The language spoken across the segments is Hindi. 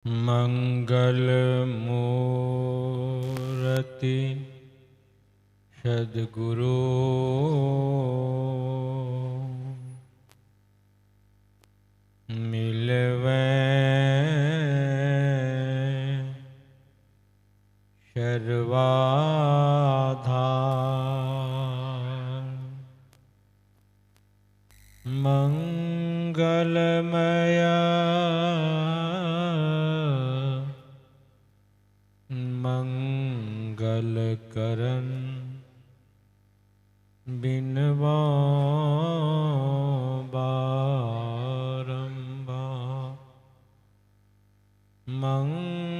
मंगल मूर्ति सद्गुरु मिलवे सर्वाधार। मंगलमय मंगल करन बिनवा बारंबार। मंगलमय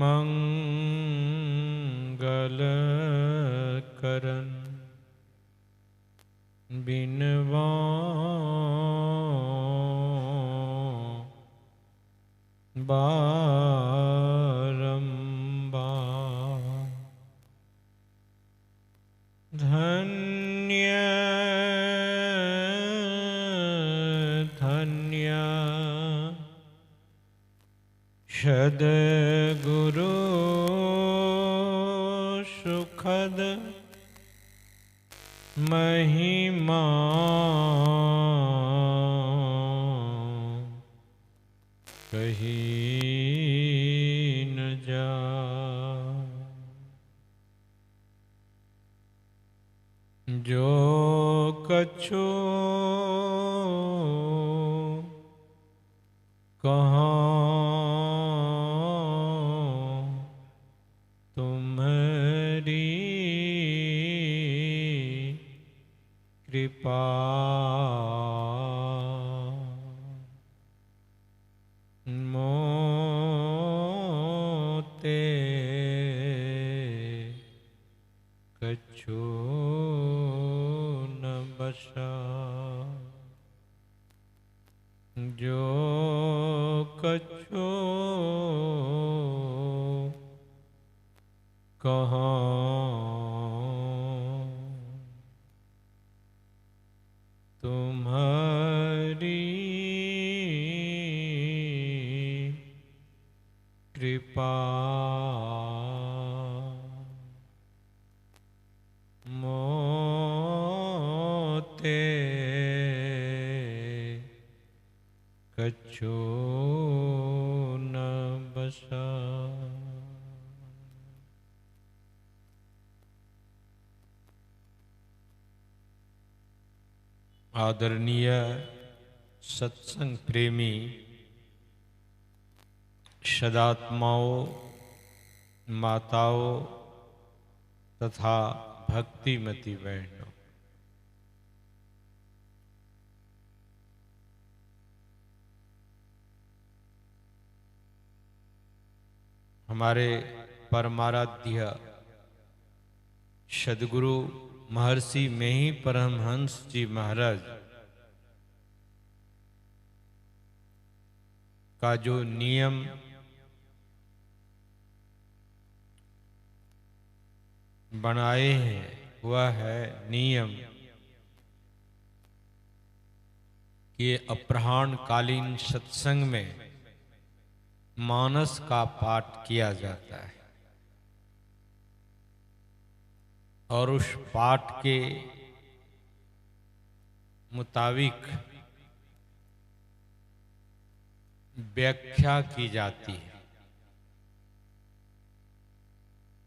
मंगल करन बिनवा बारंबार। धन्य धन्य सद्गुरु सुखद महिमा कही न जा। जो कछु कहाँ तुम्हारी कृपा मोते कछु न बसा। जो कछु कहाँ तुम्हारी कृपा मोते कछु न बसा। आदरणीय सत्संग प्रेमी सदात्माओं, माताओं तथा भक्तिमती बहनों, हमारे परमाराध्य सद्गुरु महर्षि मेही परमहंस जी महाराज का जो नियम बनाए हैं वह है नियम कि अपराह्न कालीन सत्संग में मानस का पाठ किया जाता है और उस पाठ के मुताबिक व्याख्या की जाती है,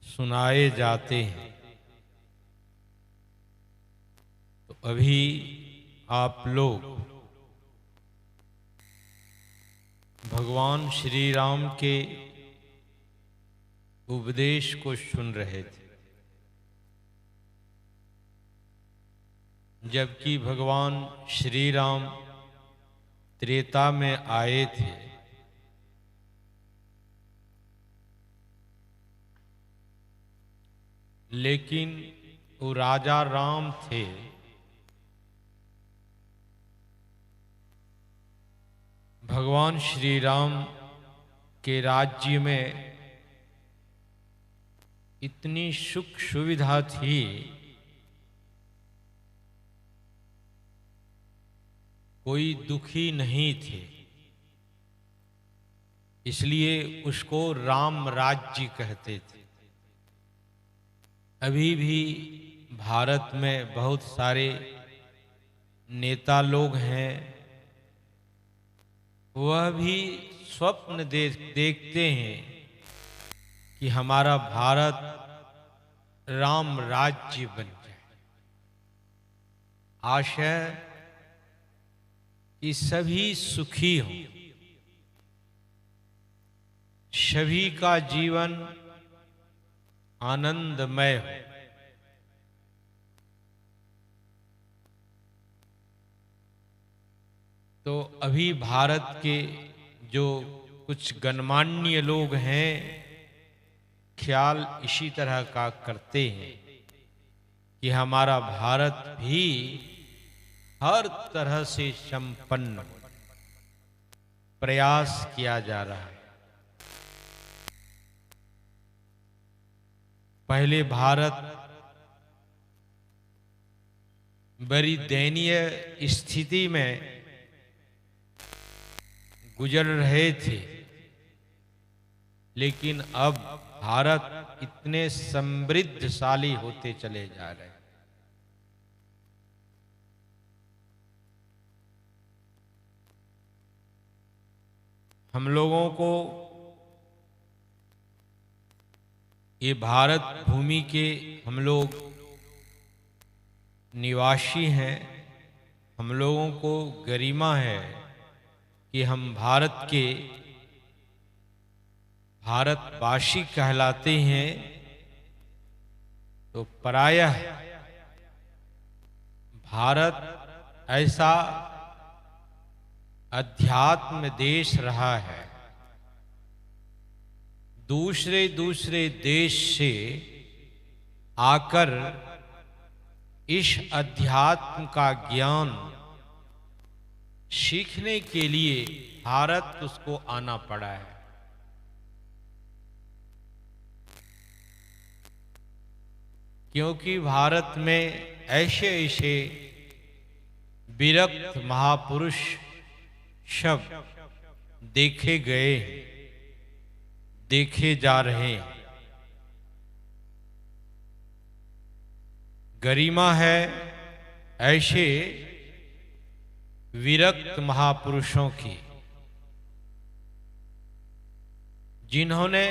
सुनाए जाते हैं। तो अभी आप लोग भगवान श्री राम के उपदेश को सुन रहे थे, जबकि भगवान श्री राम त्रेता में आए थे। लेकिन वो राजा राम थे, भगवान श्री राम के राज्य में इतनी सुख सुविधा थी कोई दुखी नहीं थे, इसलिए उसको राम राज्य कहते थे। अभी भी भारत में बहुत सारे नेता लोग हैं, वह भी स्वप्न देखते हैं कि हमारा भारत राम राज्य बन जाए। आशा कि सभी सुखी हों, सभी का जीवन आनंदमय हो। तो अभी भारत के जो कुछ गणमान्य लोग हैं, ख्याल इसी तरह का करते हैं कि हमारा भारत भी हर तरह से संपन्न हो। प्रयास किया जा रहा है। पहले भारत बड़ी दयनीय स्थिति में गुजर रहे थे, लेकिन अब भारत इतने समृद्धशाली होते चले जा रहे हैं। हम लोगों को ये भारत भूमि के हम लोग निवासी हैं, हम लोगों को गरिमा है कि हम भारत के भारतवासी कहलाते हैं। तो प्रायः भारत ऐसा अध्यात्म देश रहा है, दूसरे दूसरे देश से आकर इस अध्यात्म का ज्ञान सीखने के लिए भारत उसको आना पड़ा है। क्योंकि भारत में ऐसे ऐसे विरक्त महापुरुष सब देखे गए, देखे जा रहे हैं। गरिमा है ऐसे विरक्त महापुरुषों की, जिन्होंने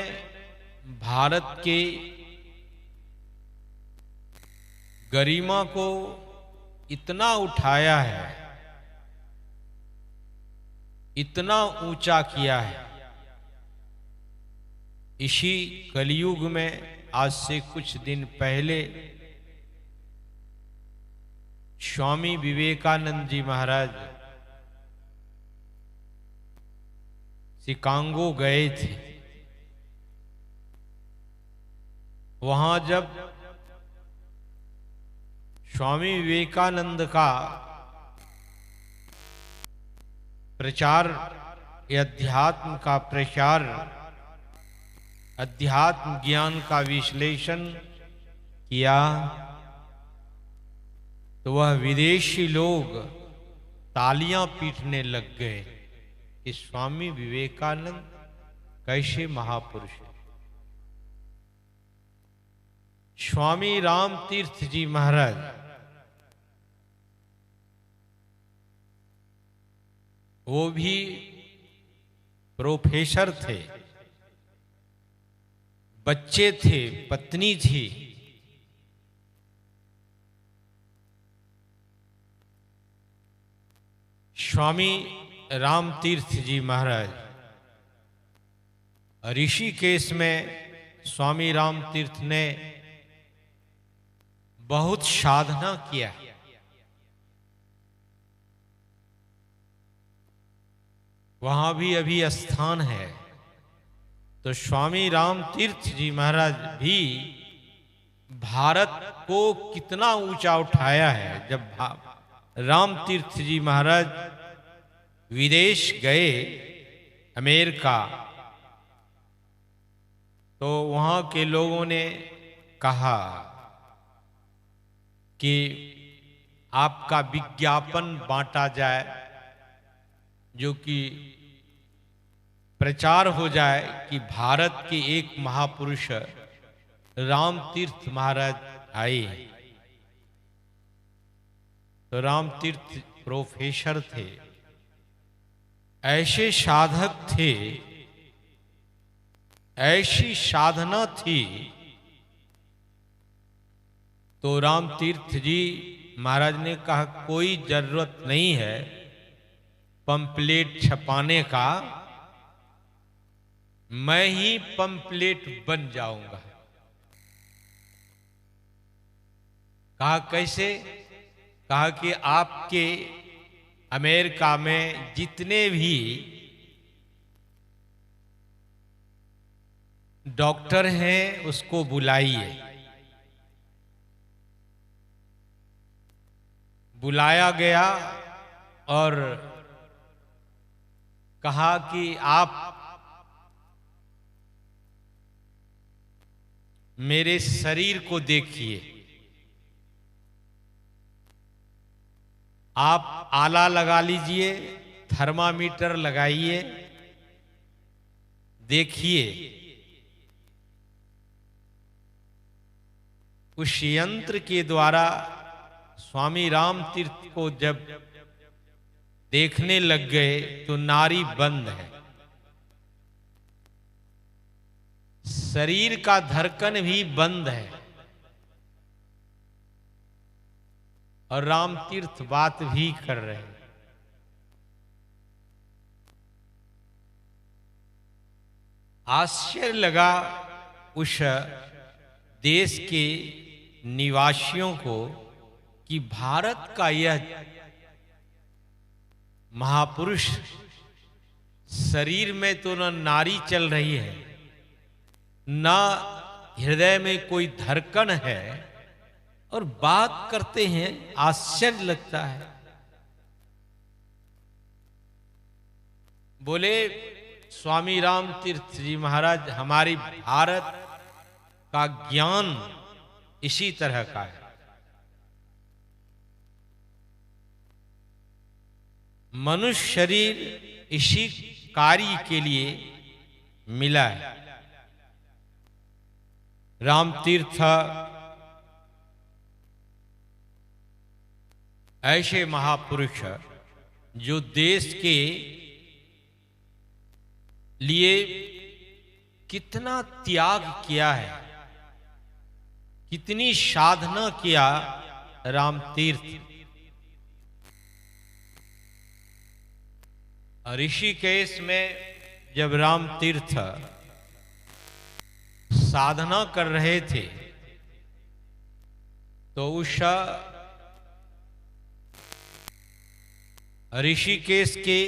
भारत के गरिमा को इतना उठाया है, इतना ऊंचा किया है। इसी कलयुग में आज से कुछ दिन पहले स्वामी विवेकानंद जी महाराज शिकागो गए थे। वहां जब स्वामी विवेकानंद का प्रचार, अध्यात्म का प्रचार, अध्यात्म ज्ञान का विश्लेषण किया, तो वह विदेशी लोग तालियां पीटने लग गए कि स्वामी विवेकानंद कैसे महापुरुष हैं। स्वामी राम तीर्थ जी महाराज वो भी प्रोफेसर थे, बच्चे थे, पत्नी थी। स्वामी राम तीर्थ जी महाराज ऋषिकेश में स्वामी राम तीर्थ ने बहुत साधना किया। वहां भी अभी स्थान है। तो स्वामी राम तीर्थ जी महाराज भी भारत को कितना ऊंचा उठाया है। जब राम तीर्थ जी महाराज विदेश गए, अमेरिका, तो वहां के लोगों ने कहा कि आपका विज्ञापन बांटा जाए, जो कि प्रचार हो जाए कि भारत के एक महापुरुष राम तीर्थ महाराज आए। तो राम तीर्थ प्रोफेसर थे, ऐसे साधक थे, ऐसी साधना थी। तो राम तीर्थ जी महाराज ने कहा कोई जरूरत नहीं है पंपलेट छपाने का, मैं ही पंपलेट बन जाऊंगा। कहा कैसे? कहा कि आपके अमेरिका में जितने भी डॉक्टर हैं उसको बुलाइए। बुलाया गया और कहा कि आप मेरे शरीर को देखिए, आप आला लगा लीजिए, थर्मामीटर लगाइए, देखिए। उस यंत्र के द्वारा स्वामी राम तीर्थ को जब देखने लग गए तो नाड़ी बंद है, शरीर का धड़कन भी बंद है, और राम तीर्थ बात भी कर रहे हैं। आश्चर्य लगा उस देश के निवासियों को कि भारत का यह महापुरुष शरीर में तो न नाड़ी चल रही है, ना हृदय में कोई धड़कन है, और बात करते हैं, आश्चर्य लगता है। बोले स्वामी राम तीर्थ जी महाराज, हमारी भारत का ज्ञान इसी तरह का है। मनुष्य शरीर इसी कार्य के लिए मिला है। राम तीर्थ ऐसे महापुरुष जो देश के लिए कितना त्याग किया है, कितनी साधना किया राम तीर्थ। ऋषिकेश में जब राम तीर्थ साधना कर रहे थे तो उस ऋषिकेश के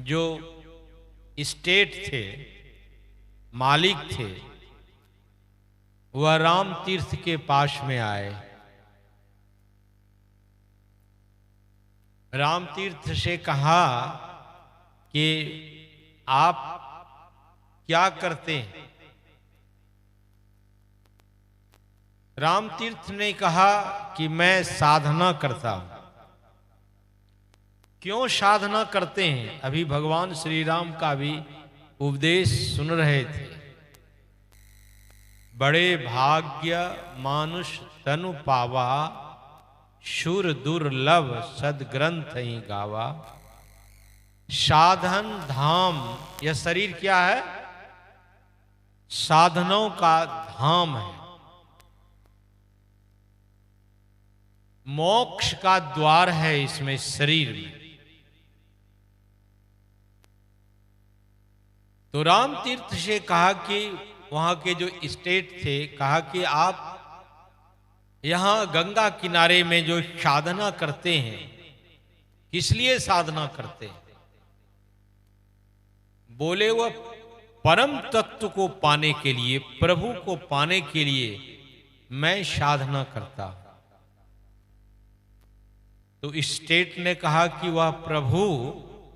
जो स्टेट थे, मालिक थे, वह राम तीर्थ के पास में आए। राम तीर्थ से कहा कि आप क्या करते हैं? राम तीर्थ ने कहा कि मैं साधना करता हूं। क्यों साधना करते हैं? अभी भगवान श्री राम का भी उपदेश सुन रहे थे। बड़े भाग्य मानुष तनु पावा, शूर दुर्लभ सदग्रंथ ही गावा। साधन धाम, यह शरीर क्या है? साधनों का धाम है, मोक्ष का द्वार है इसमें, शरीर में। तो राम तीर्थ से कहा कि वहां के जो स्टेट थे, कहा कि आप यहां गंगा किनारे में जो साधना करते हैं, किस लिए साधना करते हैं? बोले वह परम तत्व को पाने के लिए, प्रभु को पाने के लिए मैं साधना करता हूं। तो स्टेट ने कहा कि वह प्रभु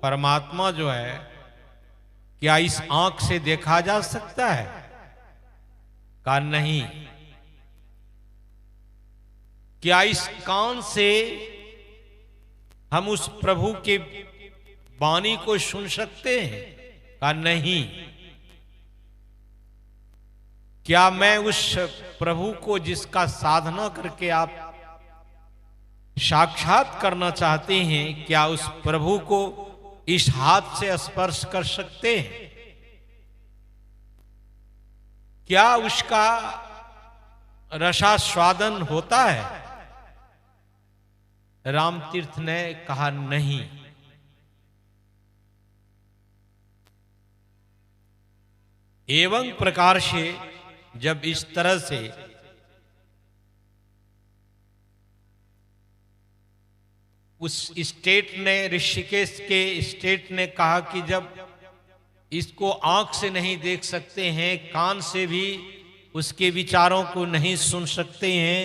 परमात्मा जो है, क्या इस आंख से देखा जा सकता है? कहा नहीं। क्या इस कान से हम उस प्रभु के वाणी को सुन सकते हैं? कहा नहीं। क्या मैं उस प्रभु को जिसका साधना करके आप साक्षात करना चाहते हैं, क्या उस प्रभु को इस हाथ से स्पर्श कर सकते हैं? क्या उसका रसास्वादन होता है? रामतीर्थ ने कहा नहीं। एवं प्रकार से जब इस तरह से उस स्टेट ने, ऋषिकेश के स्टेट ने कहा कि जब इसको आंख से नहीं देख सकते हैं, कान से भी उसके विचारों को नहीं सुन सकते हैं,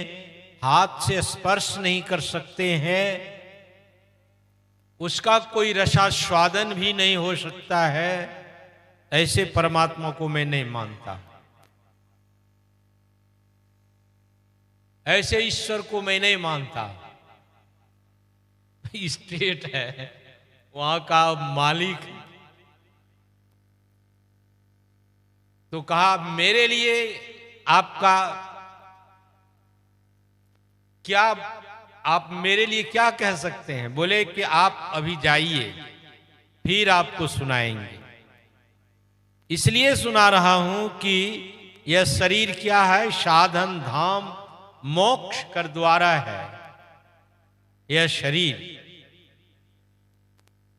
हाथ से स्पर्श नहीं कर सकते हैं, उसका कोई रसास्वादन भी नहीं हो सकता है, ऐसे परमात्मा को मैं नहीं मानता, ऐसे ईश्वर को मैं नहीं मानता। स्टेट है, वहां का मालिक। तो कहा मेरे लिए आपका क्या, आप मेरे लिए क्या कह सकते हैं? बोले कि आप अभी जाइए, फिर आपको सुनाएंगे। इसलिए सुना रहा हूं कि यह शरीर क्या है? साधन धाम मोक्ष कर द्वारा है यह शरीर।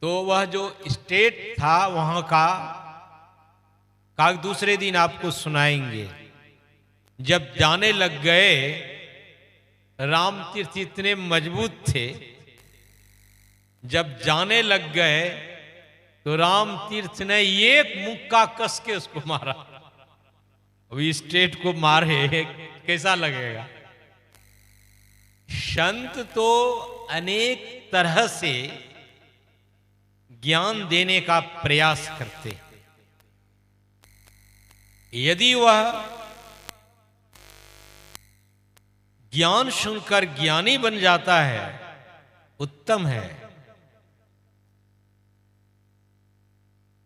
तो वह जो स्टेट था वहां का दूसरे दिन आपको सुनाएंगे। जब जाने लग गए, रामतीर्थ इतने मजबूत थे, जब जाने लग गए तो रामतीर्थ ने एक मुक्का कस के उसको मारा। अभी स्टेट को मारे कैसा लगेगा? संत तो अनेक तरह से ज्ञान देने का प्रयास करते हैं। यदि वह ज्ञान सुनकर ज्ञानी बन जाता है, उत्तम है।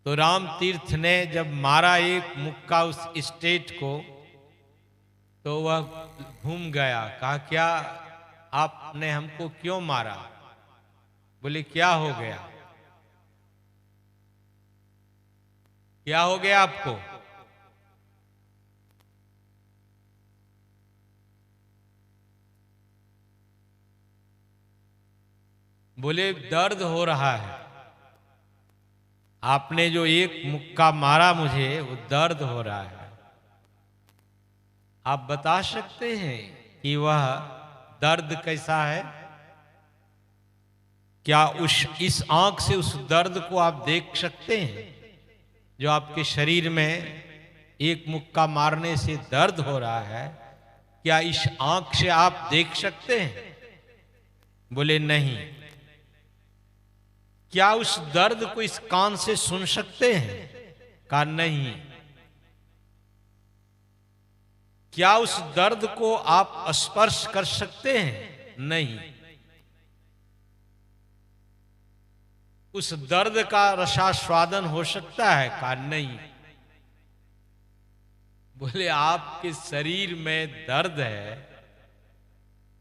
तो रामतीर्थ ने जब मारा एक मुक्का उस स्टेट को, तो वह घूम गया। कहा क्या आपने हमको क्यों मारा? बोले क्या हो गया? क्या हो गया आपको? बोले दर्द हो रहा है। आपने जो एक मुक्का मारा मुझे, वो दर्द हो रहा है। आप बता सकते हैं कि वह दर्द कैसा है? क्या इस आंख से उस दर्द को आप देख सकते हैं जो आपके शरीर में एक मुक्का मारने से दर्द हो रहा है? क्या इस आंख से आप देख सकते हैं? बोले नहीं। क्या उस दर्द को इस कान से सुन सकते हैं? कहा नहीं। क्या उस दर्द को आप स्पर्श कर सकते हैं? नहीं। उस दर्द का रसास्वादन हो सकता है? कहा नहीं। बोले आपके शरीर में दर्द है,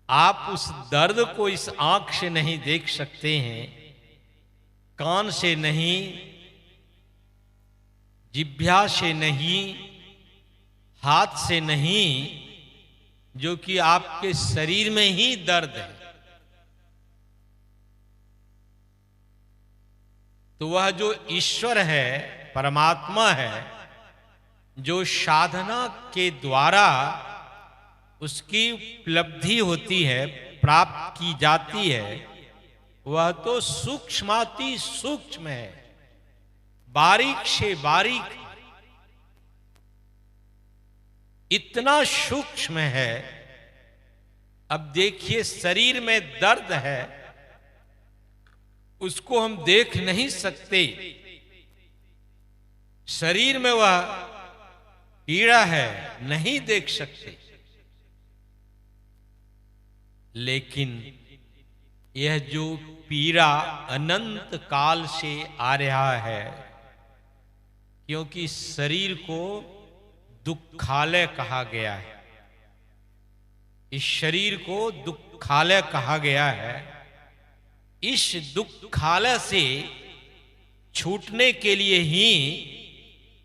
आप उस दर्द को इस आंख से नहीं देख सकते हैं, कान से नहीं, जिह्वा से नहीं, हाथ से नहीं, जो कि आपके शरीर में ही दर्द है। तो वह जो ईश्वर है, परमात्मा है, जो साधना के द्वारा उसकी उपलब्धि होती है, प्राप्त की जाती है, वह तो सूक्ष्माति सूक्ष्म है, बारीक से बारीक, इतना सूक्ष्म है। अब देखिए, शरीर में दर्द है, उसको हम देख नहीं सकते। शरीर में वह पीड़ा है, नहीं देख सकते। लेकिन यह जो पीड़ा अनंत काल से आ रहा है, क्योंकि शरीर को दुखालय कहा गया है। इस शरीर को दुखालय कहा गया है। इस दुखालय से छूटने के लिए ही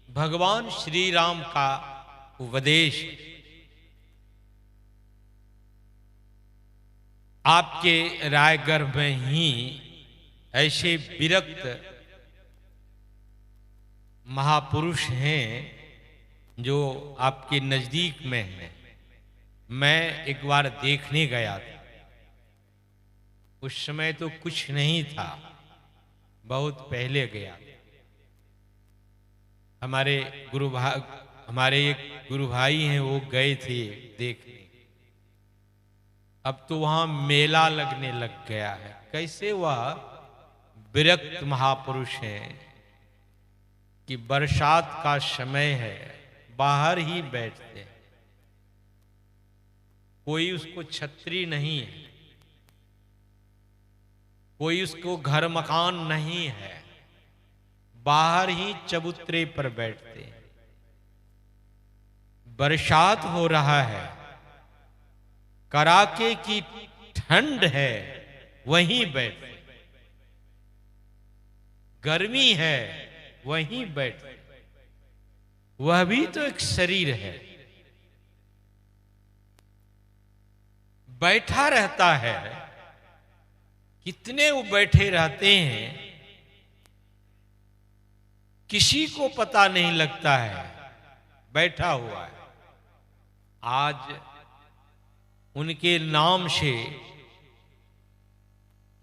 भगवान श्री राम का उपदेश आपके रायगर्भ में ही ऐसे विरक्त महापुरुष हैं जो आपके नजदीक में हैं। मैं एक बार देखने गया था। उस समय तो कुछ नहीं था, बहुत पहले गया। हमारे एक गुरु भाई हैं, वो गए थे देखने। अब तो वहां मेला लगने लग गया है। कैसे वह विरक्त महापुरुष हैं कि बरसात का समय है, बाहर ही बैठते हैं। कोई उसको छतरी नहीं है, कोई उसको घर मकान नहीं है, बाहर ही चबूतरे पर बैठते हैं। बरसात हो रहा है, कड़ाके की ठंड है, वहीं बैठते। गर्मी है, वहीं बैठते। वह भी तो एक शरीर है, बैठा रहता है। कितने वो बैठे रहते हैं, किसी को पता नहीं लगता है, बैठा हुआ है। आज उनके नाम से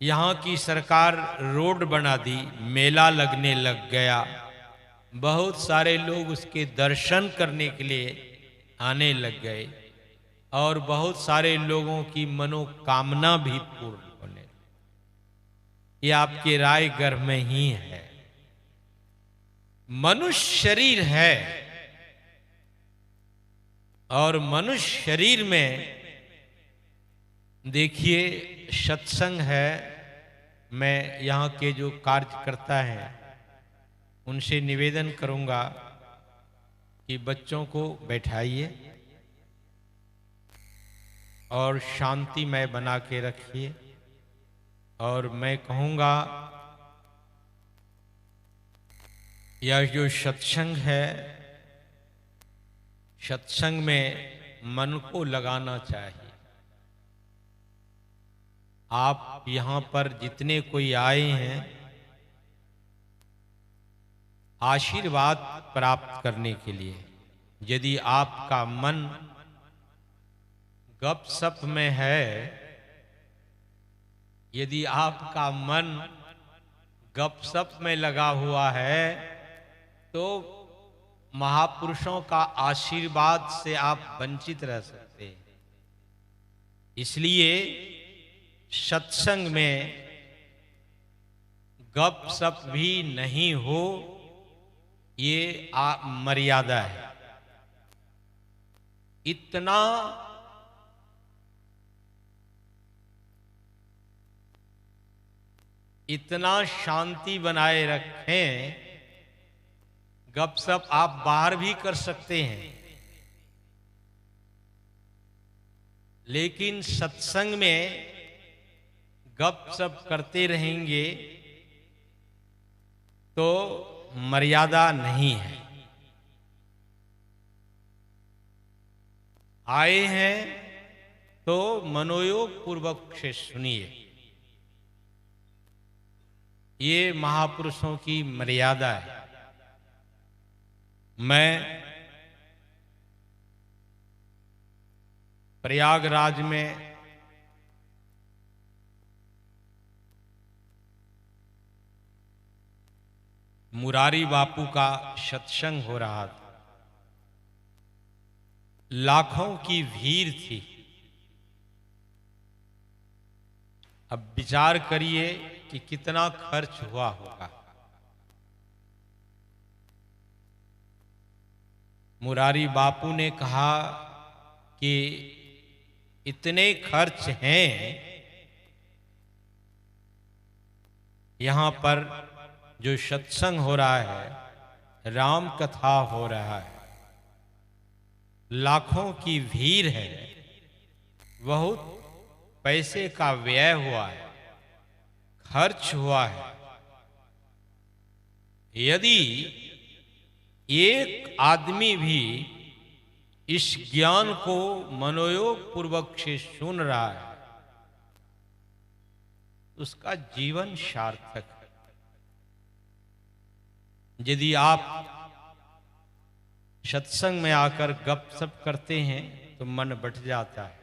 यहां की सरकार रोड बना दी, मेला लगने लग गया। बहुत सारे लोग उसके दर्शन करने के लिए आने लग गए और बहुत सारे लोगों की मनोकामना भी पूर्ण होने लगी। ये आपके रायगर्भ में ही है। मनुष्य शरीर है और मनुष्य शरीर में देखिए सत्संग है। मैं यहाँ के जो कार्यकर्ता हैं उनसे निवेदन करूंगा कि बच्चों को बैठाइए और शांतिमय बना के रखिए। और मैं कहूँगा यह जो सत्संग है, सत्संग में मन को लगाना चाहिए। आप यहाँ पर जितने कोई आए हैं आशीर्वाद प्राप्त करने के लिए, यदि आपका मन गपशप में है, यदि आपका मन गपशप में लगा हुआ है, तो महापुरुषों का आशीर्वाद से आप वंचित रह सकते हैं। इसलिए सत्संग में गपशप भी नहीं हो, ये मर्यादा है। इतना शांति बनाए रखें। गपशप आप बाहर भी कर सकते हैं, लेकिन सत्संग में गपशप करते रहेंगे तो मर्यादा नहीं है। आए हैं तो मनोयोग पूर्वक से सुनिए। ये महापुरुषों की मर्यादा है। मैं प्रयागराज में मुरारी बापू का सत्संग हो रहा था। लाखों की भीड़ थी। अब विचार करिए कि कितना खर्च हुआ होगा। मुरारी बापू ने कहा कि इतने खर्च हैं यहाँ पर जो सत्संग हो रहा है, राम कथा हो रहा है, लाखों की भीड़ है, बहुत पैसे का व्यय हुआ है, खर्च हुआ है। यदि एक आदमी भी इस ज्ञान को मनोयोग पूर्वक से सुन रहा है, उसका जीवन सार्थक है। यदि आप सत्संग में आकर गपशप करते हैं तो मन बट जाता है,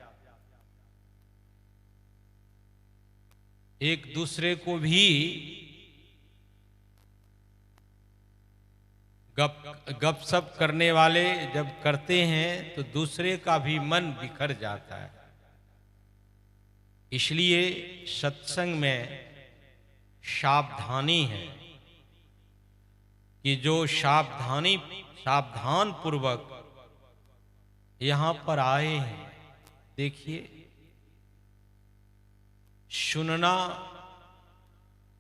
एक दूसरे को भी गपशप करने वाले जब करते हैं तो दूसरे का भी मन बिखर जाता है। इसलिए सत्संग में सावधानी है कि जो सावधान पूर्वक यहां पर आए हैं, देखिए सुनना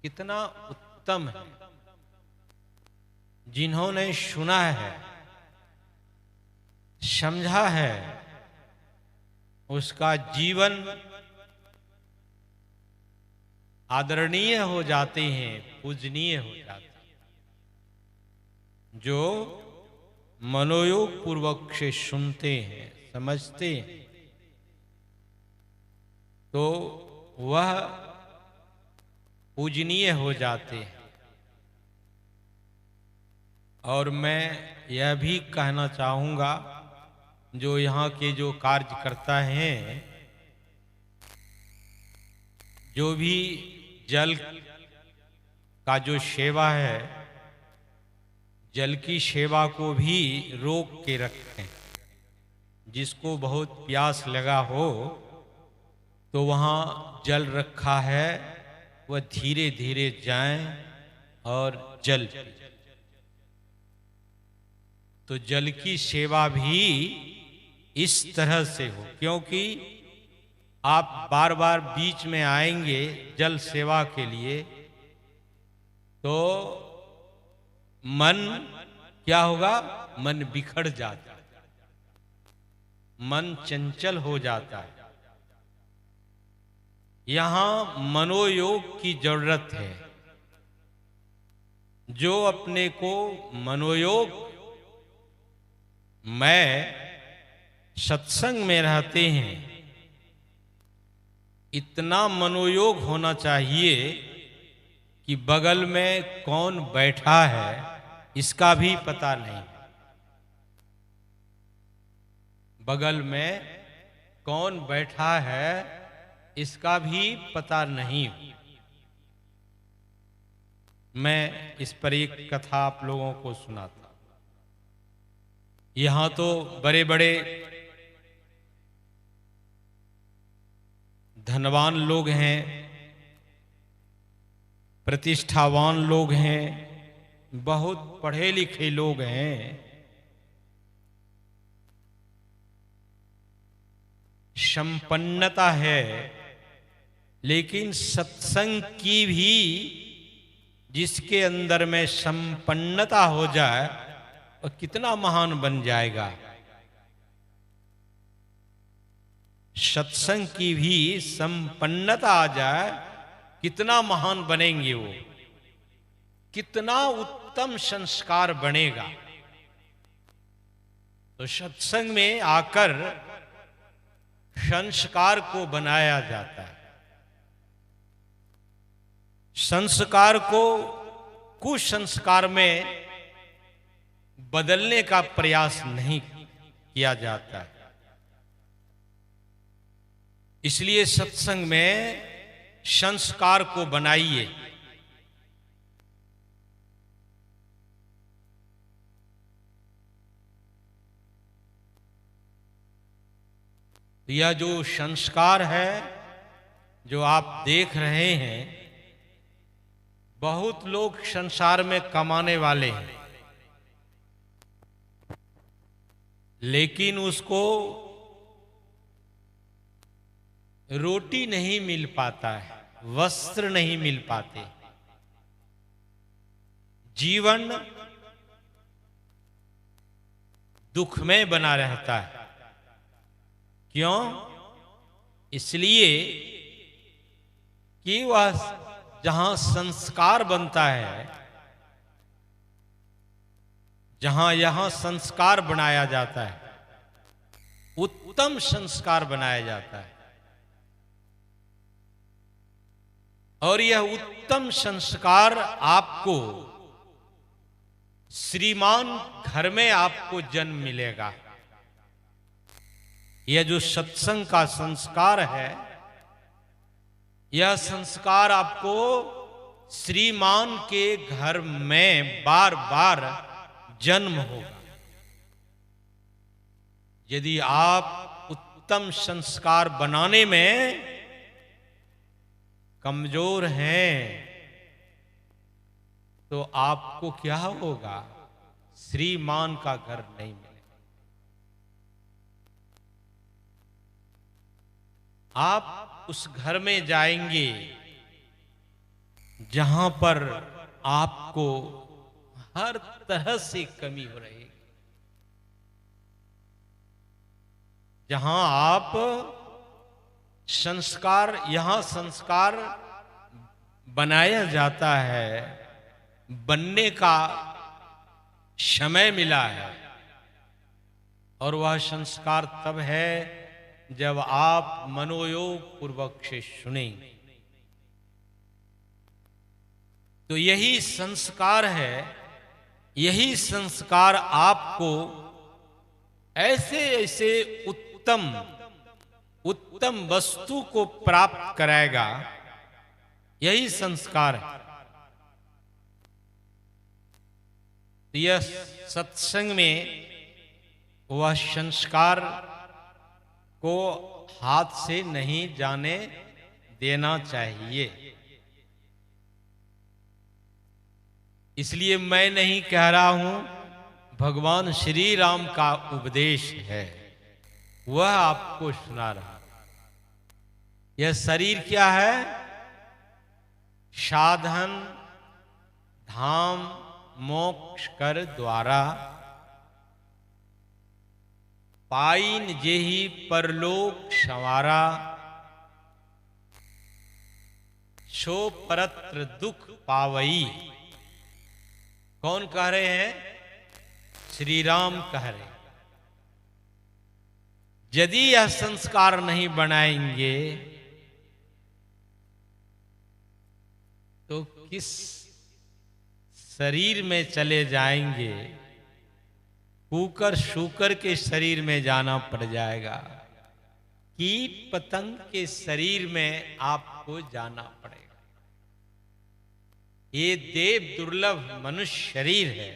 कितना उत्तम है। जिन्होंने सुना है, समझा है, उसका जीवन आदरणीय हो जाते हैं, पूजनीय हो जाते हैं। जो मनोयोग पूर्वक से सुनते हैं, समझते हैं, तो वह पूजनीय हो जाते हैं। और मैं यह भी कहना चाहूँगा, जो यहाँ के जो कार्यकर्ता हैं, जो भी जल का जो सेवा है, जल की सेवा को भी रोक के रखें। जिसको बहुत प्यास लगा हो तो वहाँ जल रखा है, वह धीरे धीरे जाएं और जल पिएं। तो जल की सेवा भी इस तरह से हो, क्योंकि आप बार बार बीच में आएंगे जल सेवा के लिए तो मन क्या होगा? मन बिखर जाता है, मन चंचल हो जाता है। यहां मनोयोग की जरूरत है। जो अपने को मनोयोग में सत्संग में रहते हैं, इतना मनोयोग होना चाहिए कि बगल में कौन बैठा है इसका भी पता नहीं। बगल में कौन बैठा है इसका भी पता नहीं। मैं इस पर एक कथा आप लोगों को सुनाता। यहां तो बड़े बड़े धनवान लोग हैं, प्रतिष्ठावान लोग हैं, बहुत पढ़े लिखे लोग हैं। संपन्नता है, लेकिन सत्संग की भी जिसके अंदर में संपन्नता हो जाए और कितना महान बन जाएगा। सत्संग की भी संपन्नता आ जाए, कितना महान बनेंगे वो, कितना उत्तम संस्कार बनेगा। तो सत्संग में आकर संस्कार को बनाया जाता है। संस्कार को कुसंस्कार में बदलने का प्रयास नहीं किया जाता है। इसलिए सत्संग में संस्कार को बनाइए। यह जो संस्कार है जो आप देख रहे हैं, बहुत लोग संसार में कमाने वाले हैं, लेकिन उसको रोटी नहीं मिल पाता है, वस्त्र नहीं मिल पाते, जीवन दुखमय बना रहता है। क्यों? इसलिए कि वह जहां संस्कार बनता है, जहां यहां संस्कार बनाया जाता है, उत्तम संस्कार बनाया जाता है, और यह उत्तम संस्कार आपको श्रीमान घर में आपको जन्म मिलेगा। यह जो सत्संग का संस्कार है, यह संस्कार आपको श्रीमान के घर में बार बार जन्म होगा। यदि आप उत्तम संस्कार बनाने में कमजोर हैं, तो आपको क्या होगा? श्रीमान का घर नहीं मिलेगा। आप उस घर में जाएंगे जहां पर आपको हर तरह से कमी हो रही है, जहां आप संस्कार, यहां संस्कार बनाया जाता है, बनने का समय मिला है, और वह संस्कार तब है जब आप मनोयोग पूर्वक से सुनेंगे। तो यही संस्कार है, यही संस्कार आपको ऐसे ऐसे उत्तम उत्तम वस्तु को प्राप्त कराएगा। यही संस्कार है। यह सत्संग में वह संस्कार को हाथ से नहीं जाने देना चाहिए। इसलिए मैं नहीं कह रहा हूं, भगवान श्री राम का उपदेश है, वह आपको सुना रहा। यह शरीर क्या है? साधन धाम मोक्ष कर द्वारा, पाइन जेहि परलोक संवारा, सो परत्र दुख पावई। कौन कह रहे हैं? श्री राम कह रहे हैं। यदि यह संस्कार नहीं बनाएंगे तो किस शरीर में चले जाएंगे? कुकर शूकर के शरीर में जाना पड़ जाएगा, कीट पतंग के शरीर में आपको जाना पड़ेगा। ये देव दुर्लभ मनुष्य शरीर है।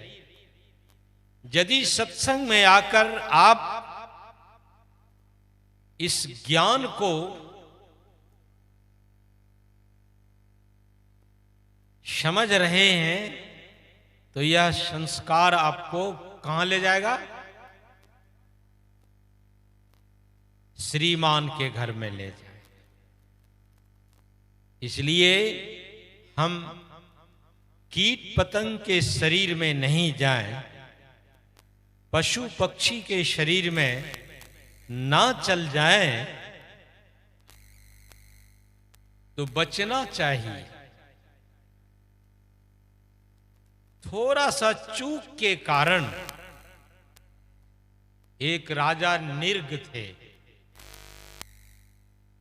यदि सत्संग में आकर आप इस ज्ञान को समझ रहे हैं, तो यह संस्कार आपको कहां ले जाएगा? श्रीमान के घर में ले जाएगा। इसलिए हम कीट पतंग के शरीर में नहीं जाएं, पशु पक्षी के शरीर में ना चल जाएं, तो बचना चाहिए। थोड़ा सा चूक के कारण एक राजा निर्ग थे।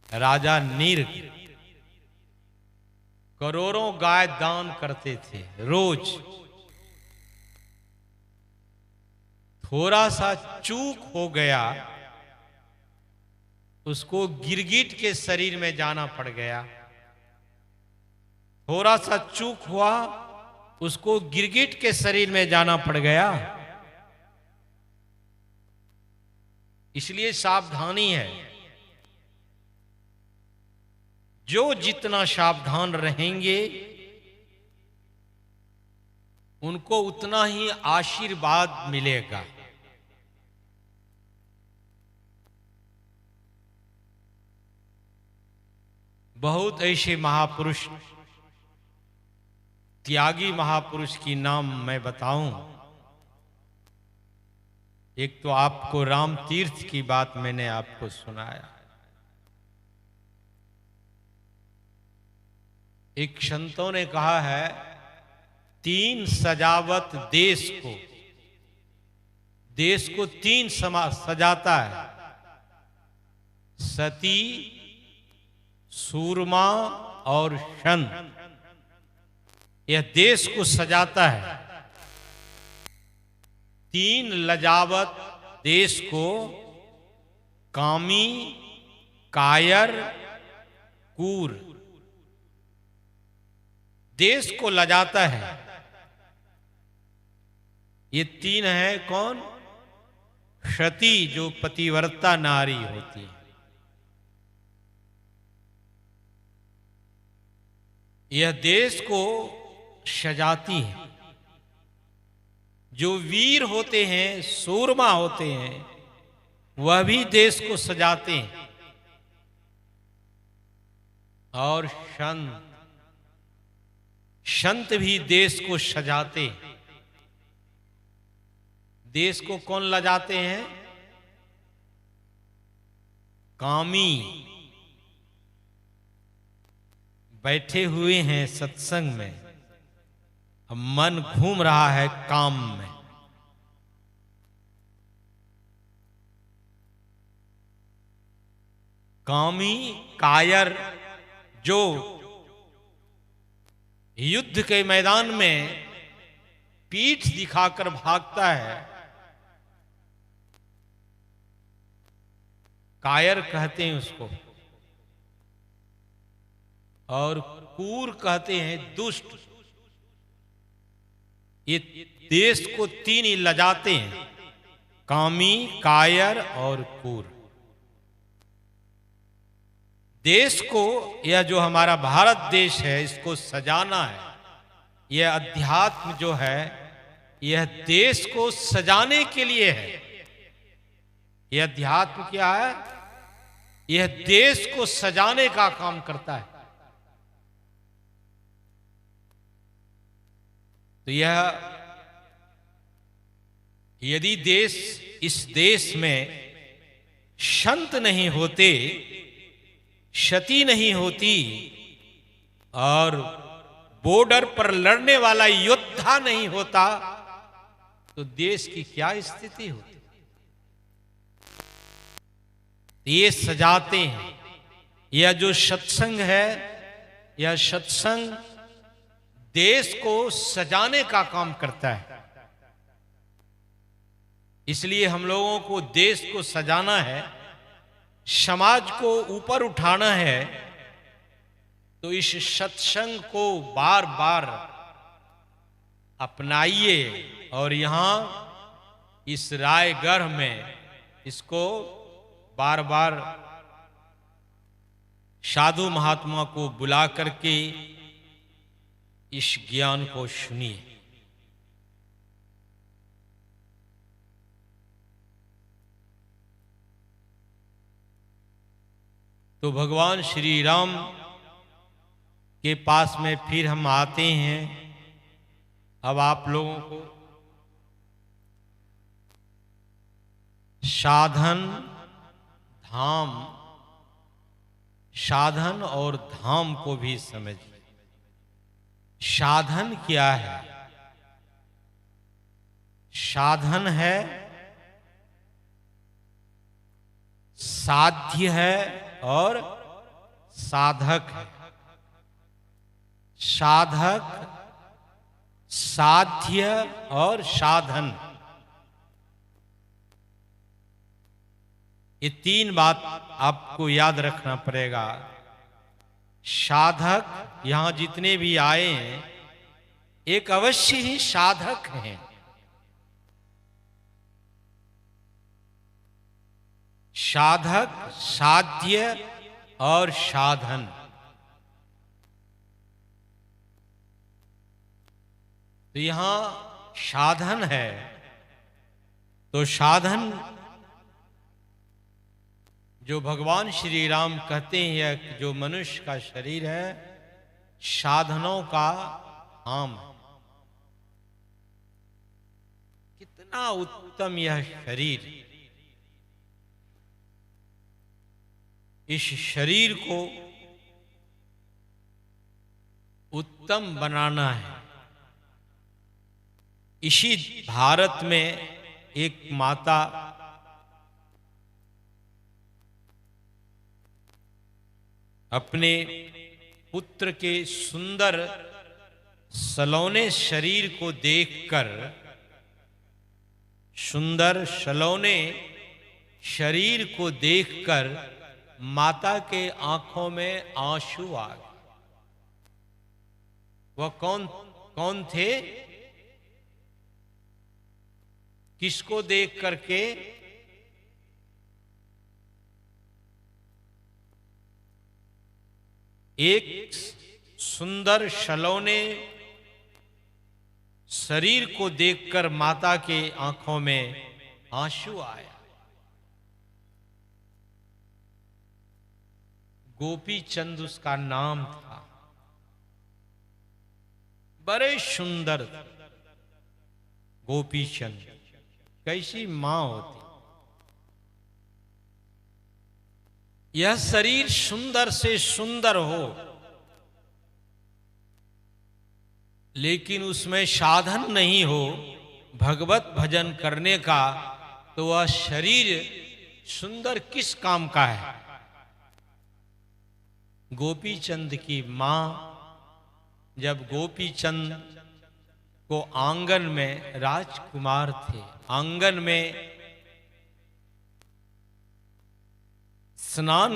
राजा निर्ग करोड़ों गाय दान करते थे रोज। थोड़ा सा चूक हो गया, उसको गिरगिट के शरीर में जाना पड़ गया। थोड़ा सा चूक हुआ, उसको गिरगिट के शरीर में जाना पड़ गया। इसलिए सावधानी है। जो जितना सावधान रहेंगे, उनको उतना ही आशीर्वाद मिलेगा। बहुत ऐसे महापुरुष त्यागी महापुरुष की नाम मैं बताऊं। एक तो आपको राम तीर्थ की बात मैंने आपको सुनाया। एक संतों ने कहा है, तीन सजावट देश को तीन सजाता है। सती, सूरमा और संत, यह देश को सजाता है। तीन लजावत देश को कामी, कायर, कूर देश को लजाता है। ये तीन है कौन? सती जो पतिव्रता नारी होती है, यह देश को सजाती है। जो वीर होते हैं, सूरमा होते हैं, वह भी देश को सजाते हैं। और संत भी देश को सजाते हैं। देश को कौन लजाते हैं? कामी बैठे हुए हैं सत्संग में, अब मन घूम रहा है काम में। कामी, कायर जो युद्ध के मैदान में पीठ दिखाकर भागता है, कायर कहते हैं उसको। और कूर कहते हैं दुष्ट। ये देश को तीन ही लजाते हैं, कामी, कायर और कूर। देश को, यह जो हमारा भारत देश है, इसको सजाना है। यह अध्यात्म जो है, यह देश को सजाने के लिए है। यह अध्यात्म क्या है? यह देश को सजाने का काम करता है। तो यह, यदि इस देश में संत नहीं होते, सती नहीं होती, और बॉर्डर पर लड़ने वाला योद्धा नहीं होता, तो देश की क्या स्थिति होती? ये सजाते हैं। यह जो सत्संग है, यह सत्संग देश को सजाने का काम करता है। इसलिए हम लोगों को देश को सजाना है, समाज को ऊपर उठाना है। तो इस सत्संग को बार बार अपनाइए, और यहां इस रायगढ़ में इसको बार बार साधु महात्मा को बुला करके इस ज्ञान को सुनिए। तो भगवान श्री राम के पास में फिर हम आते हैं। अब आप लोगों को साधन और धाम को भी समझिए। साधन क्या है? साधन है, साध्य है और साधक है। साधक, साध्य और साधन, ये तीन बात आपको याद रखना पड़ेगा। साधक, यहां जितने भी आए हैं, एक अवश्य ही साधक हैं। साधक, साध्य और साधन। तो यहां साधन है, तो साधन जो भगवान श्री राम कहते हैं, जो मनुष्य का शरीर है, साधनों का धाम है। कितना उत्तम यह शरीर। इस शरीर को उत्तम बनाना है। इसी भारत में एक माता अपने पुत्र के सुंदर सलोने शरीर को देखकर, सुंदर सलोने शरीर को देखकर माता के आंखों में आंसू आ गए। वह कौन थे? किसको देख करके? एक सुंदर सलोने शरीर को देखकर माता के आंखों में आंसू आया। गोपी चंद उसका नाम था। बड़े सुंदर गोपी चंद। कैसी मां होती। यह शरीर सुंदर से सुंदर हो, लेकिन उसमें साधन नहीं हो भगवत भजन करने का, तो वह शरीर सुंदर किस काम का है? गोपी चंद की मां जब गोपी चंद को आंगन में, राजकुमार थे, आंगन में स्नान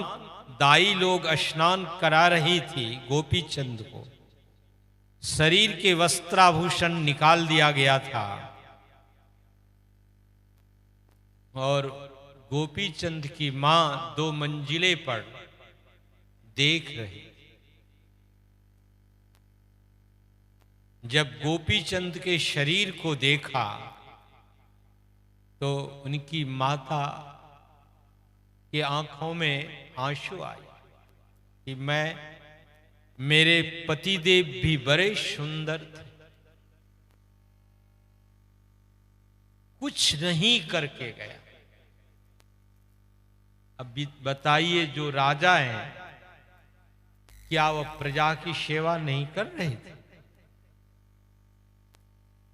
दाई लोग स्नान करा रही थी, गोपी चंद को शरीर के वस्त्राभूषण निकाल दिया गया था और गोपी चंद की मां 2 मंजिले पर देख रही। जब गोपी चंद के शरीर को देखा तो उनकी माता की आंखों में आंसू आए कि मेरे पतिदेव भी बड़े सुंदर थे, कुछ नहीं करके गया। अब बताइए, जो राजा हैं क्या वह प्रजा की सेवा नहीं कर रहे थे?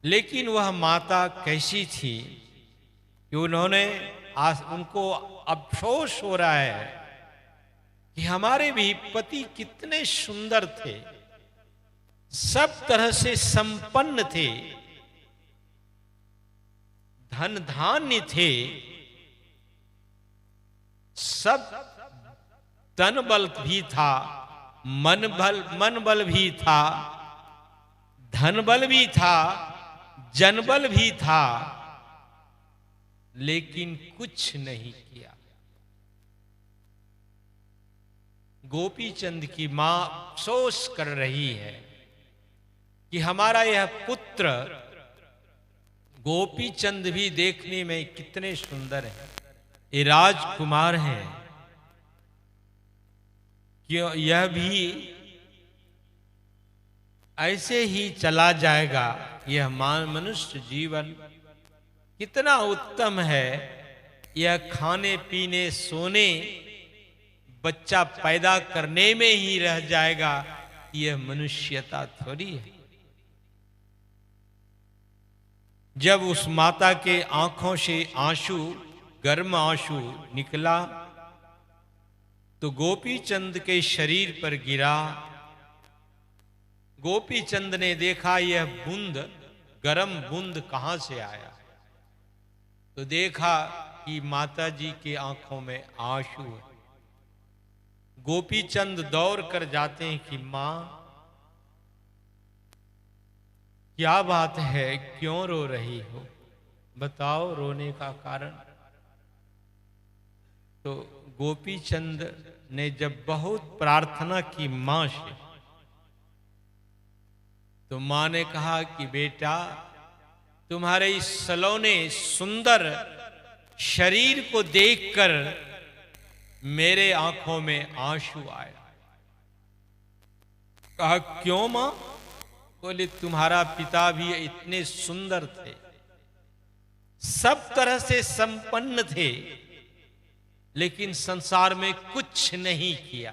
लेकिन वह माता कैसी थी कि उनको अफसोस हो रहा है कि हमारे भी पति कितने सुंदर थे, सब तरह से संपन्न थे, धन धान्य थे, सब तन बल भी था, मन बल भी था, धन बल भी था, जनबल भी था, लेकिन कुछ नहीं किया। गोपी चंद की मां अफसोस कर रही है कि हमारा यह पुत्र गोपी चंद भी देखने में कितने सुंदर हैं, ये राजकुमार हैं, क्यों यह भी ऐसे ही चला जाएगा? यह मनुष्य जीवन कितना उत्तम है, यह खाने पीने सोने बच्चा पैदा करने में ही रह जाएगा, यह मनुष्यता थोड़ी है। जब उस माता के आंखों से आंसू, गर्म आंसू निकला तो गोपी चंद के शरीर पर गिरा। गोपी चंद ने देखा यह बूंद, गरम बूंद कहां से आया, तो देखा कि माता जी की आंखों में आंसू है। गोपी चंद दौड़ कर जाते हैं कि मां क्या बात है, क्यों रो रही हो, बताओ रोने का कारण। तो गोपी चंद ने जब बहुत प्रार्थना की मां से, तो मां ने कहा कि बेटा, तुम्हारे इस सलोने सुंदर शरीर को देखकर मेरे आंखों में आंसू आया। कहा क्यों मां? बोले तुम्हारा पिता भी इतने सुंदर थे, सब तरह से संपन्न थे, लेकिन संसार में कुछ नहीं किया।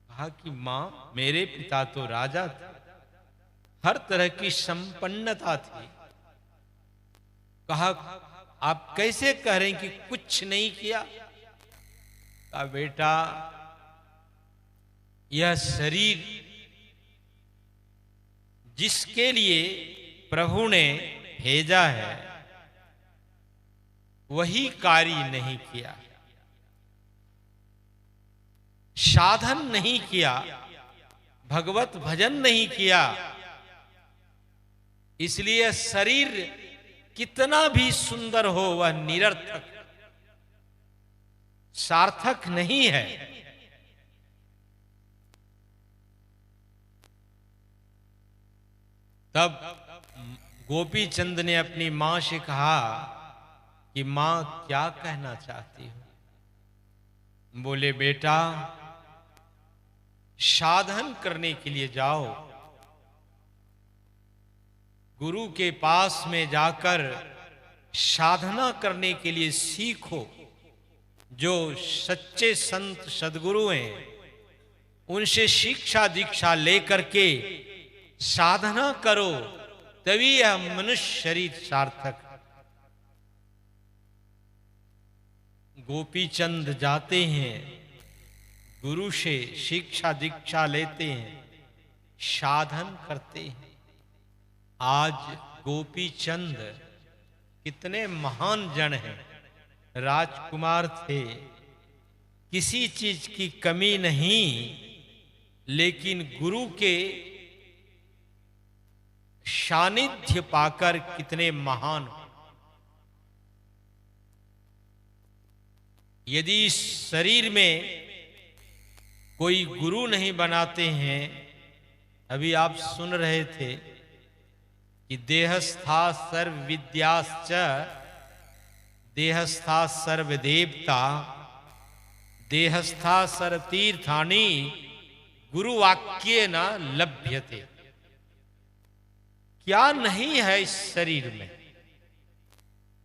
कहा कि मां, मेरे पिता तो राजा थे, हर तरह की संपन्नता थी। कहा आप कैसे कह रहे हैं कि कुछ नहीं किया? कहा बेटा, यह शरीर जिसके लिए प्रभु ने भेजा है, वही कार्य नहीं किया, साधन नहीं किया, भगवत भजन नहीं किया। इसलिए शरीर कितना भी सुंदर हो, वह निरर्थक, सार्थक नहीं है। तब गोपी चंद ने अपनी मां से कहा कि मां, क्या कहना चाहती हो? बोले बेटा, साधन करने के लिए जाओ, गुरु के पास में जाकर साधना करने के लिए सीखो। जो सच्चे संत सदगुरु हैं, उनसे शिक्षा दीक्षा लेकर के साधना करो, तभी यह मनुष्य शरीर सार्थक। गोपी चंद जाते हैं, गुरु से शिक्षा दीक्षा लेते हैं, साधन करते हैं। आज गोपी चंद कितने महान जन हैं, राजकुमार थे, किसी चीज की कमी नहीं, लेकिन गुरु के सानिध्य पाकर कितने महान। यदि इस शरीर में कोई गुरु नहीं बनाते हैं, अभी आप सुन रहे थे कि देहस्था सर्व विद्याश्च देहस्था सर्व देवता देहस्था सर्व तीर्थानि गुरुवाक्ये न लभ्यते। क्या नहीं है इस शरीर में,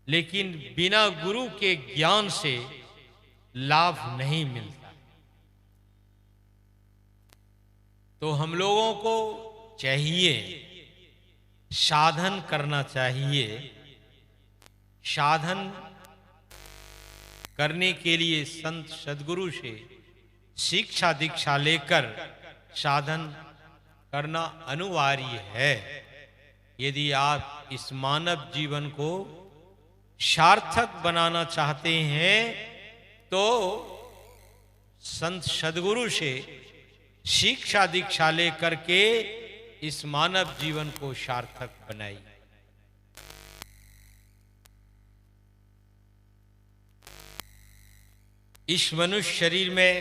लेकिन बिना गुरु के ज्ञान से लाभ नहीं मिलता। तो हम लोगों को चाहिए, साधन करना चाहिए। साधन करने के लिए संत सदगुरु से शिक्षा दीक्षा लेकर साधन करना अनिवार्य है। यदि आप इस मानव जीवन को सार्थक बनाना चाहते हैं, तो संत सदगुरु से शिक्षा दीक्षा लेकर के इस मानव जीवन को सार्थक बनाइए। इस मनुष्य शरीर में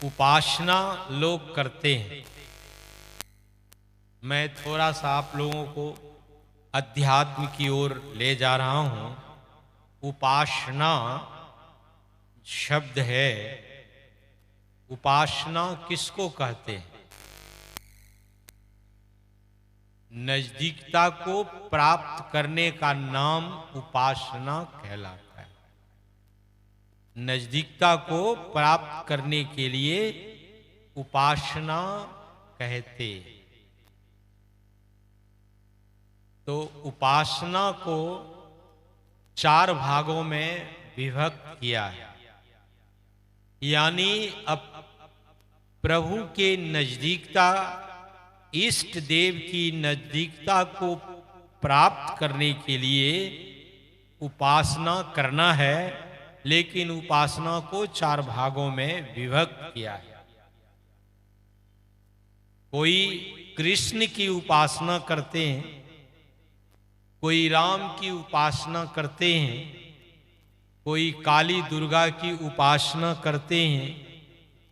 उपासना लोग करते हैं। मैं थोड़ा सा आप लोगों को अध्यात्म की ओर ले जा रहा हूं। उपासना शब्द है, उपासना किसको कहते हैं? नजदीकता को प्राप्त करने का नाम उपासना कहलाता है। नजदीकता को प्राप्त करने के लिए उपासना कहते। तो उपासना को 4 भागों में विभक्त किया है। यानी अब प्रभु के नजदीकता, इष्ट देव की नजदीकता को प्राप्त करने के लिए उपासना करना है, लेकिन उपासना को 4 भागों में विभक्त किया है। कोई कृष्ण की उपासना करते हैं, कोई राम की उपासना करते हैं, कोई काली दुर्गा की उपासना करते हैं,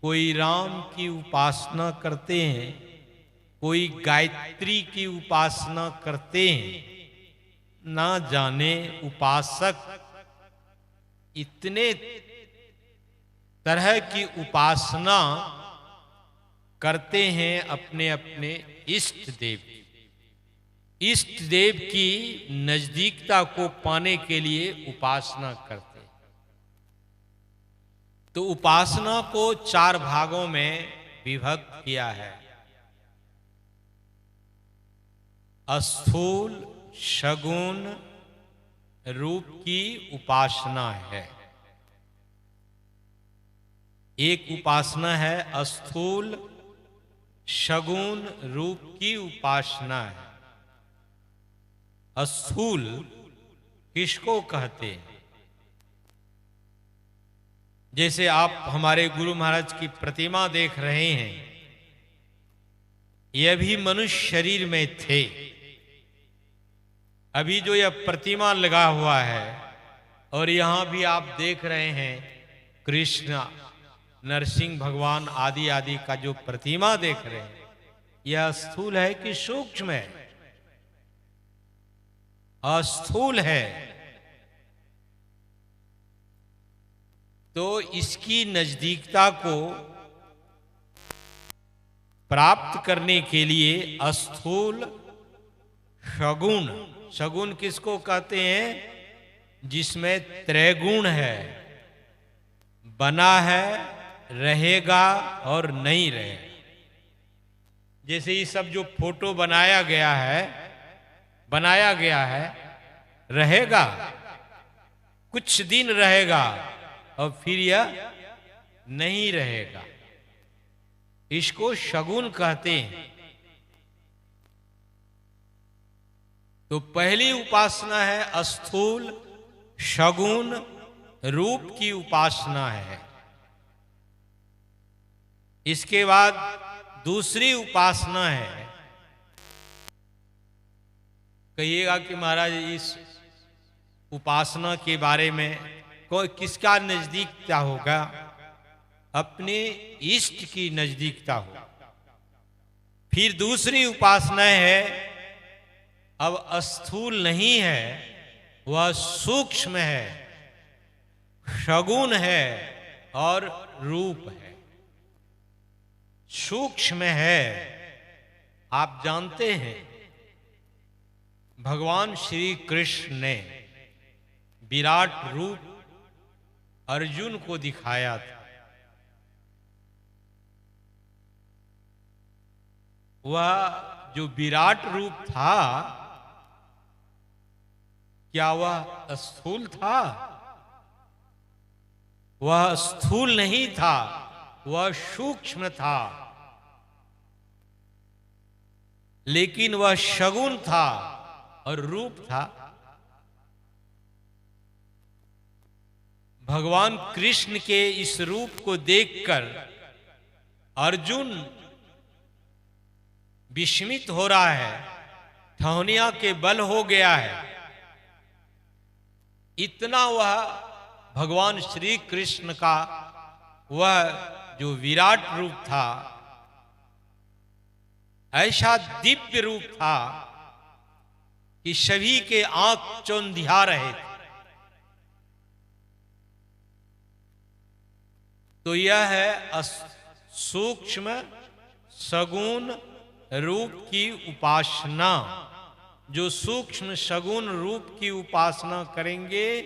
कोई राम की उपासना करते हैं, कोई गायत्री की उपासना करते हैं। ना जाने उपासक इतने तरह की उपासना करते हैं अपने अपने इष्ट देव की। इष्ट देव की नजदीकता को पाने के लिए उपासना करते हैं। तो उपासना को 4 भागों में विभक्त किया है। स्थूल शगुन रूप की उपासना है। एक उपासना है स्थूल शगुन रूप की उपासना है। स्थूल किसको कहते हैं? जैसे आप हमारे गुरु महाराज की प्रतिमा देख रहे हैं, यह भी मनुष्य शरीर में थे। अभी जो यह प्रतिमा लगा हुआ है और यहां भी आप देख रहे हैं कृष्ण नरसिंह भगवान आदि आदि का जो प्रतिमा देख रहे हैं, यह स्थूल है कि सूक्ष्म है? स्थूल है। तो इसकी नजदीकता को प्राप्त करने के लिए स्थूल शगुन, शगुन किसको कहते हैं? जिसमें त्रैगुण है, बना है, रहेगा और नहीं रहेगा। जैसे ये सब जो फोटो बनाया गया है, रहेगा, कुछ दिन रहेगा और फिर यह नहीं रहेगा। इसको शगुन कहते हैं। तो पहली उपासना है स्थूल शगुन रूप की उपासना है। इसके बाद दूसरी उपासना है। कहिएगा कि महाराज इस उपासना के बारे में कोई किसका नजदीकता होगा? अपने इष्ट की नजदीकता हो। फिर दूसरी उपासना है, अब स्थूल नहीं है, वह सूक्ष्म है, शगुन है और रूप है। सूक्ष्म है। आप जानते हैं भगवान श्री कृष्ण ने विराट रूप अर्जुन को दिखाया था। वह जो विराट रूप था, क्या वह स्थूल था? वह स्थूल नहीं था, वह सूक्ष्म था। लेकिन वह शगुन था और रूप था। भगवान कृष्ण के इस रूप को देखकर अर्जुन विस्मित हो रहा है, ठौनिया के बल हो गया है। इतना वह भगवान श्री कृष्ण का वह जो विराट रूप था, ऐसा दिव्य रूप था कि सभी के आंख चौंधिया रहे थे। तो यह है सूक्ष्म सगुण रूप की उपासना। जो सूक्ष्म सगुण रूप की उपासना करेंगे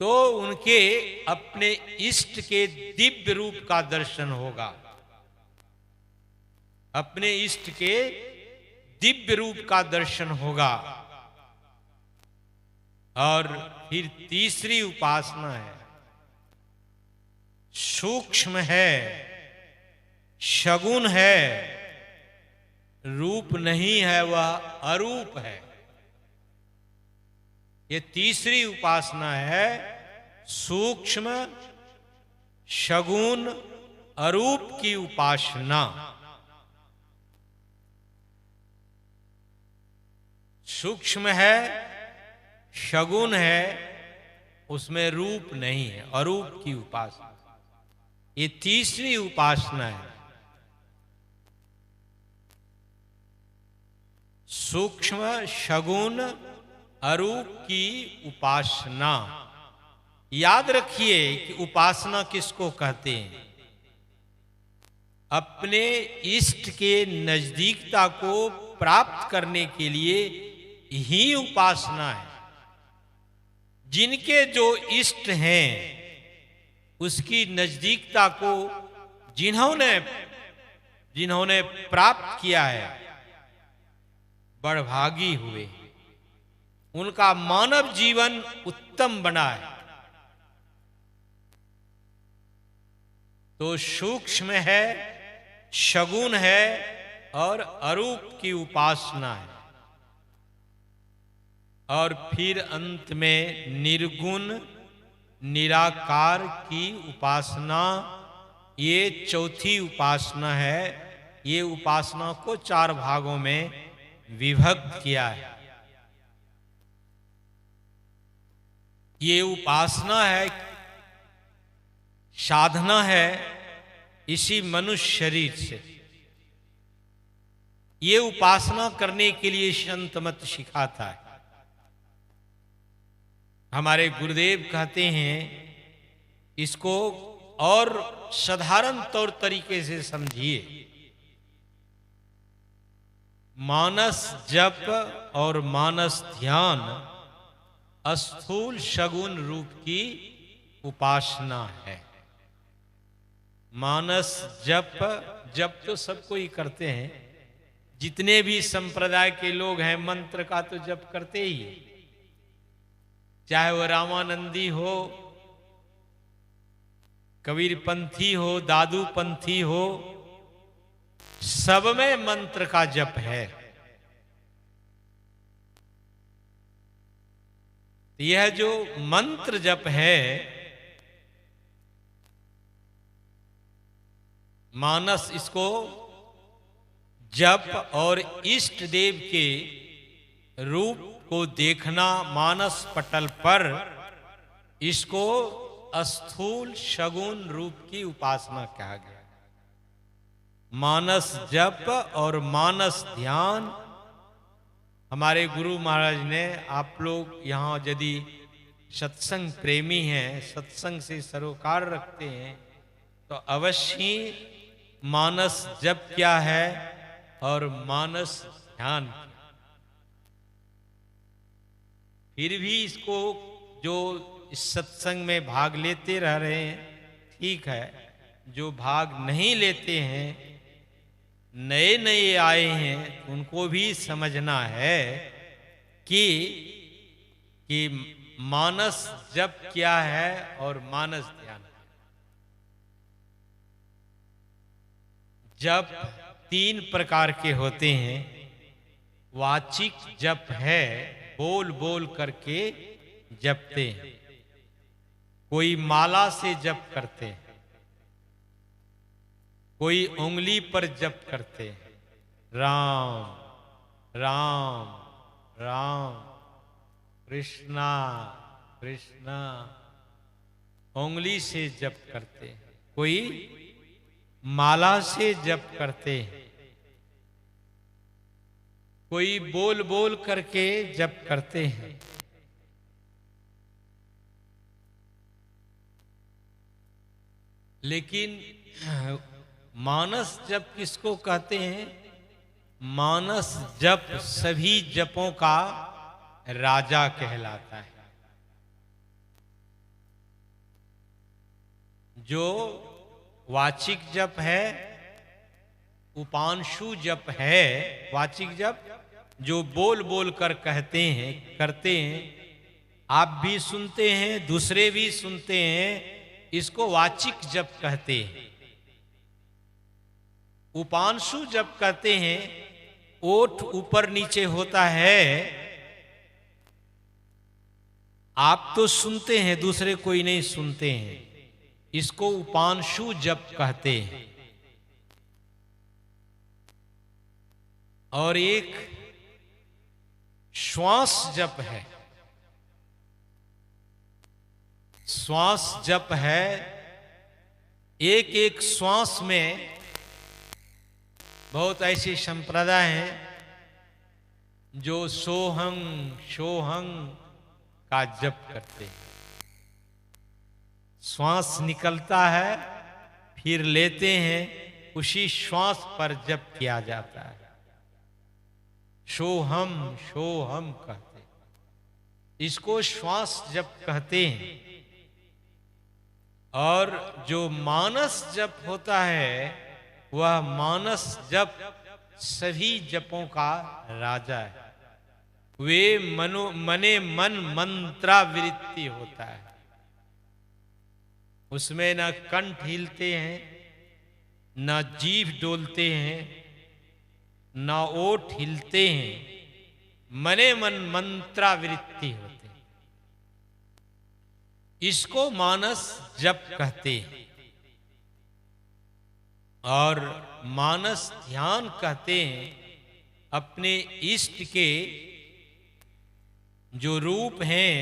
तो उनके अपने इष्ट के दिव्य रूप का दर्शन होगा। अपने इष्ट के दिव्य रूप का दर्शन होगा। और फिर तीसरी उपासना है, सूक्ष्म है, शगुन है, रूप नहीं है, वह अरूप है। ये तीसरी उपासना है, सूक्ष्म शगुन अरूप की उपासना। सूक्ष्म है, शगुन है, उसमें रूप नहीं है, अरूप की उपासना। ये तीसरी उपासना है। सूक्ष्म शगुन अरूप की उपासना। याद रखिए कि उपासना किसको कहते हैं। अपने इष्ट के नजदीकता को प्राप्त करने के लिए ही उपासना है। जिनके जो इष्ट हैं उसकी नजदीकता को जिन्होंने प्राप्त किया है, बड़भागी हुए, उनका मानव जीवन उत्तम बना है। तो सूक्ष्म है, शगुन है और अरूप की उपासना है। और फिर अंत में निर्गुण निराकार की उपासना, ये चौथी उपासना है। ये उपासना को 4 भागों में विभक्त किया है। ये उपासना है, साधना है इसी मनुष्य शरीर से। ये उपासना करने के लिए संत मत सिखाता है। हमारे गुरुदेव कहते हैं इसको और साधारण तौर तरीके से समझिए। मानस जप और मानस ध्यान स्थूल शगुन रूप की उपासना है। मानस जप तो सब कोई करते हैं, जितने भी संप्रदाय के लोग हैं मंत्र का तो जप करते ही है। चाहे वो रामानंदी हो, कबीर पंथी हो, दादू पंथी हो, सब में मंत्र का जप है। यह जो मंत्र जप है, मानस इसको जप और इष्ट देव के रूप को देखना मानस पटल पर, इसको स्थूल शगुन रूप की उपासना कहा गया। मानस जप और मानस ध्यान हमारे गुरु महाराज ने, आप लोग यहाँ यदि सत्संग प्रेमी हैं, सत्संग से सरोकार रखते हैं, तो अवश्य मानस जप क्या है और मानस ध्यान। फिर भी इसको जो इस सत्संग में भाग लेते रह रहे हैं ठीक है, जो भाग नहीं लेते हैं, नए नए आए हैं, उनको भी समझना है कि मानस जप क्या है और मानस ध्यान। जप 3 प्रकार के होते हैं। वाचिक जप है, बोल बोल करके जपते हैं। कोई माला से जप करते हैं, कोई उंगली पर जप करते हैं, राम राम राम कृष्णा कृष्णा, उंगली से जप करते हैं। कोई माला से जप करते हैं, कोई बोल बोल करके जप करते हैं। लेकिन मानस जप किसको कहते हैं? मानस जप सभी जपों का राजा कहलाता है। जो वाचिक जप है, उपांशु जप है। वाचिक जप जो बोल बोल कर कहते हैं, करते हैं, आप भी सुनते हैं, दूसरे भी सुनते हैं, इसको वाचिक जप कहते हैं। उपांशु जप कहते हैं, ओठ ऊपर नीचे होता है, आप तो सुनते हैं, दूसरे कोई नहीं सुनते हैं, इसको उपांशु जप कहते हैं। और एक श्वास जप है। श्वास जप है, एक एक श्वास में बहुत ऐसे संप्रदाय हैं जो सोहं सोहं का जप करते हैं। श्वास निकलता है, फिर लेते हैं, उसी श्वास पर जप किया जाता है। सोहम कहते हैं, इसको श्वास जप कहते हैं। और जो मानस जप होता है, वह मानस जप सभी जपों का राजा है। वे मने मन मंत्रावृत्ति होता है। उसमें न कंठ हिलते हैं, न जीभ डोलते हैं, न ओठ हिलते हैं, मने मन मंत्रावृत्ति होते हैं। इसको मानस जप कहते हैं। और मानस ध्यान कहते हैं अपने इष्ट के जो रूप हैं,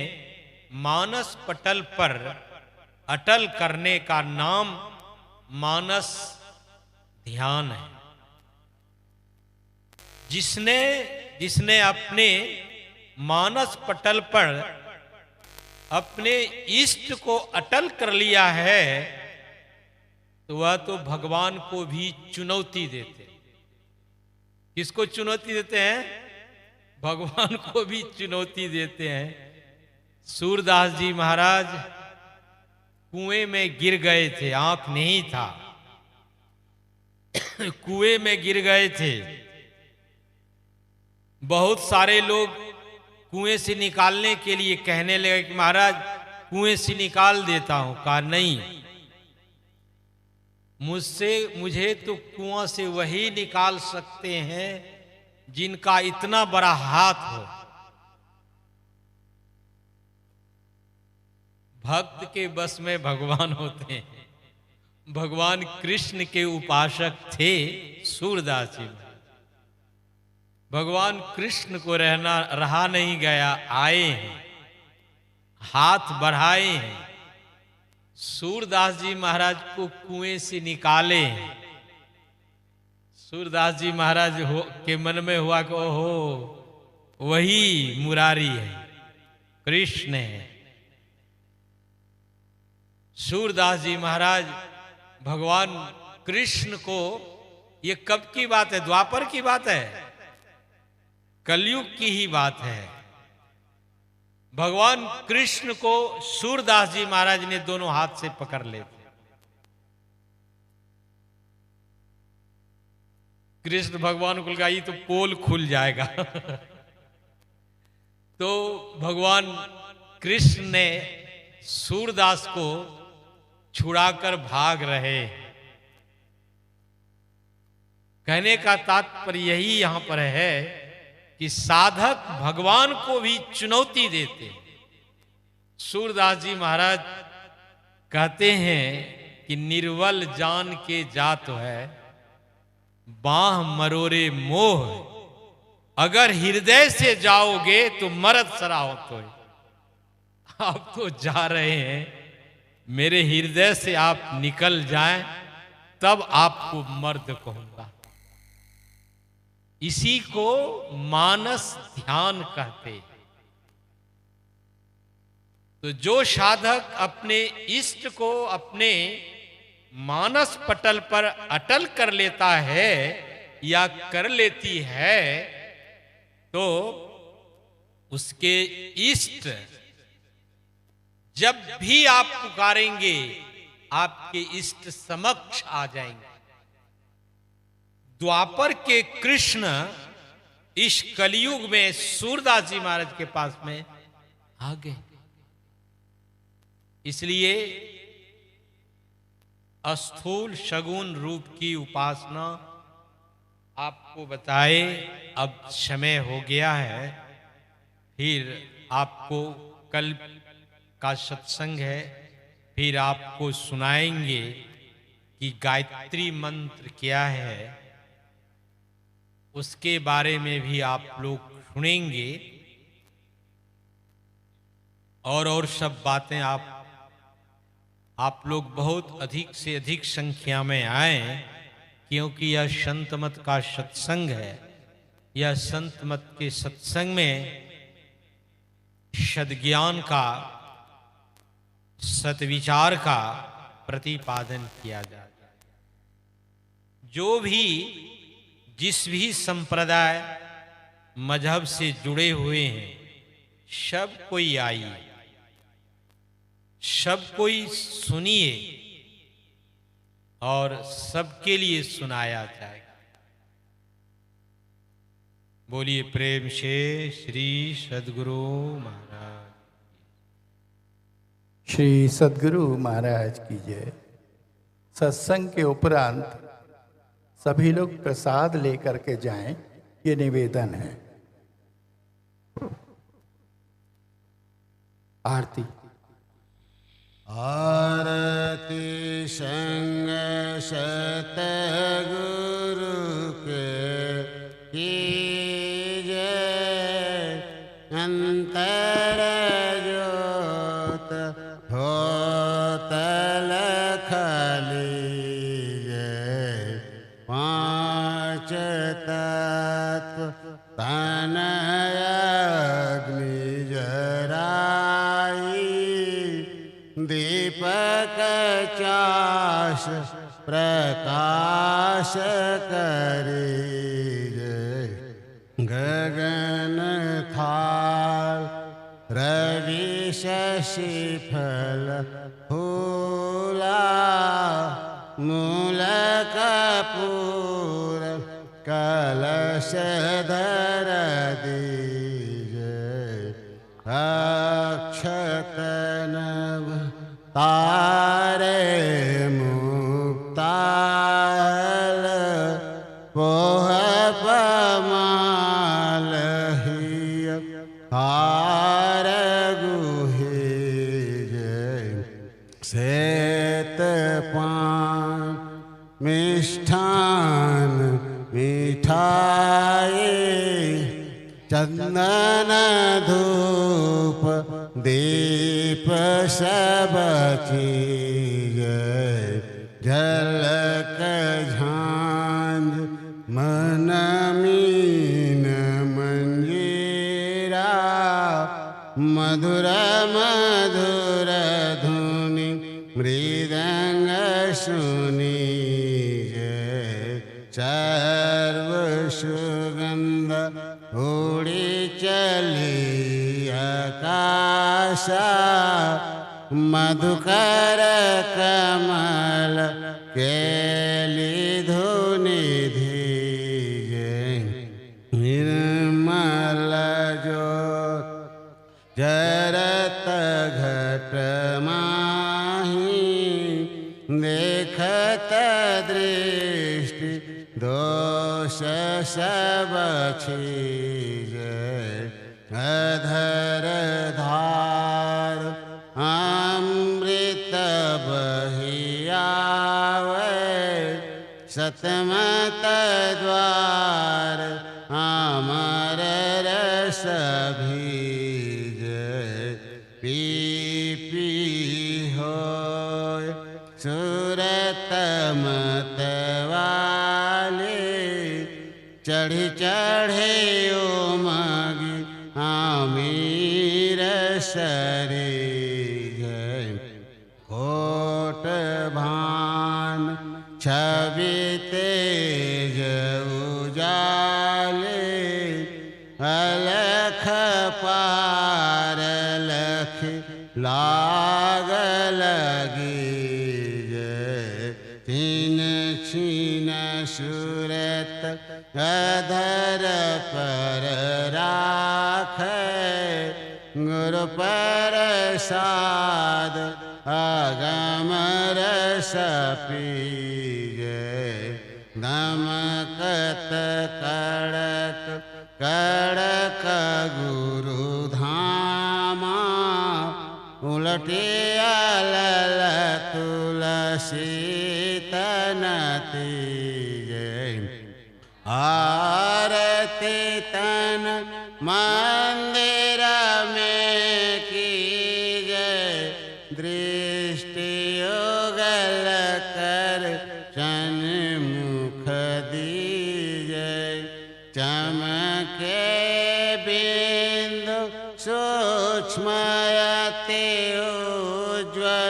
मानस पटल पर अटल करने का नाम मानस ध्यान है। जिसने अपने मानस पटल पर अपने इष्ट को अटल कर लिया है, तो वह तो भगवान को भी चुनौती देते। किसको चुनौती देते हैं? भगवान को भी चुनौती देते हैं। सूरदास जी महाराज कुएं में गिर गए थे, आंख नहीं था, कुएं में गिर गए थे। बहुत सारे लोग कुएं से निकालने के लिए कहने लगे कि महाराज कुएं से निकाल देता हूं। कहा नहीं, मुझे तो कुआं से वही निकाल सकते हैं जिनका इतना बड़ा हाथ हो। भक्त के बस में भगवान होते हैं। भगवान कृष्ण के उपासक थे सूरदास जी। भगवान कृष्ण को रहा नहीं गया, आए हैं, हाथ बढ़ाए हैं, सूरदास जी महाराज को कुएं से निकाले हैं। सूरदास जी महाराज के मन में हुआ कि ओहो, वही मुरारी है, कृष्ण है। सूरदास जी महाराज भगवान कृष्ण को, ये कब की बात है? द्वापर की बात है, कलयुग की ही बात है। भगवान कृष्ण को सूरदास जी महाराज ने दोनों हाथ से पकड़ ले। कृष्ण भगवान को लगा ये तो पोल खुल जाएगा। तो भगवान कृष्ण ने सूरदास को छुड़ाकर भाग रहे। कहने का तात्पर्य यही यहां पर है कि साधक भगवान को भी चुनौती देते। सूरदास जी महाराज कहते हैं कि निर्बल जान के जात है, बाह मरोरे मोह, अगर हृदय से जाओगे तो मर्द सरा हो। तो आप तो जा रहे हैं, मेरे हृदय से आप निकल जाएं तब आपको मर्द कहूंगा। इसी को मानस ध्यान कहते हैं। तो जो साधक अपने इष्ट को अपने मानस पटल पर अटल कर लेता है या कर लेती है, तो उसके इष्ट जब भी आप पुकारेंगे आपके इष्ट समक्ष आ जाएंगे। द्वापर के कृष्ण इस कलयुग में सूरदास जी महाराज के पास में आ गए। इसलिए स्थूल सगुण रूप की उपासना आपको बताए। अब समय हो गया है, फिर आपको कल का सत्संग है, फिर आपको सुनाएंगे कि गायत्री मंत्र क्या है, उसके बारे में भी आप लोग सुनेंगे। और सब बातें आप लोग बहुत अधिक से अधिक संख्या में आए, क्योंकि यह संत मत का सत्संग है। यह संत मत के सत्संग में सद्ज्ञान का सतविचार का प्रतिपादन किया जाता है। जो भी जिस भी संप्रदाय मजहब से जुड़े हुए हैं, सब कोई आइए, सब कोई सुनिए और सबके लिए सुनाया जाए। बोलिए प्रेम से श्री सद्गुरु महाराज। श्री सद्गुरु महाराज की जय। सत्संग के उपरांत सभी लोग प्रसाद लेकर के जाएं, ये निवेदन है। आरती। आरती संग सतगुरु के कीजय, अंतर ज्योत होतल लीजय, पांच तत्व तनय अग्नि जराई, दीपक चाश प्रकाश करीजय, गगन थाल रवि शशि फल फूला, मूल कपूर कलश धर दीजय, अक्षत नभ तारे मुक्ताल, पोह पमाल हिय हार गुहेजय, श्वेत पान मिष्ठान मिठाई, चंदन धूप दीप सब चीजय, झलक झांझ मन मीन मंजीरा, मधुर मधुर धुनि मृदंग सुनीजय, सर्व सुगंध उड़ी चली आकाशा, मधुकर कमल केली धुनि धीजय, निर्मल ज्योत जरत घट माही, देखत दृष्टि दोष सब छीजय, अधर धार अमृत बहियावे, सतमत द्वार अमर रस भीजय, पी पी होय सुरत मतवाले, चढ़ी चढ़े उमगी आमीर सरीजय, कोट भान छवि तेज उजाले, अलख पार लख लाग लगी जय, तीन छीन सूरत अधर पर राख, गुरु प्रसाद अगम रस पीजय, दमकत कड़क कड़क गुरु धामा, उलटे अलल तुलसी तनती जय, आरती तन मंदिर में की जय, दृष्टि युगल कर सन्मुख दीजय, चमके बिंदु सूक्ष्म अति उज्ज्वल,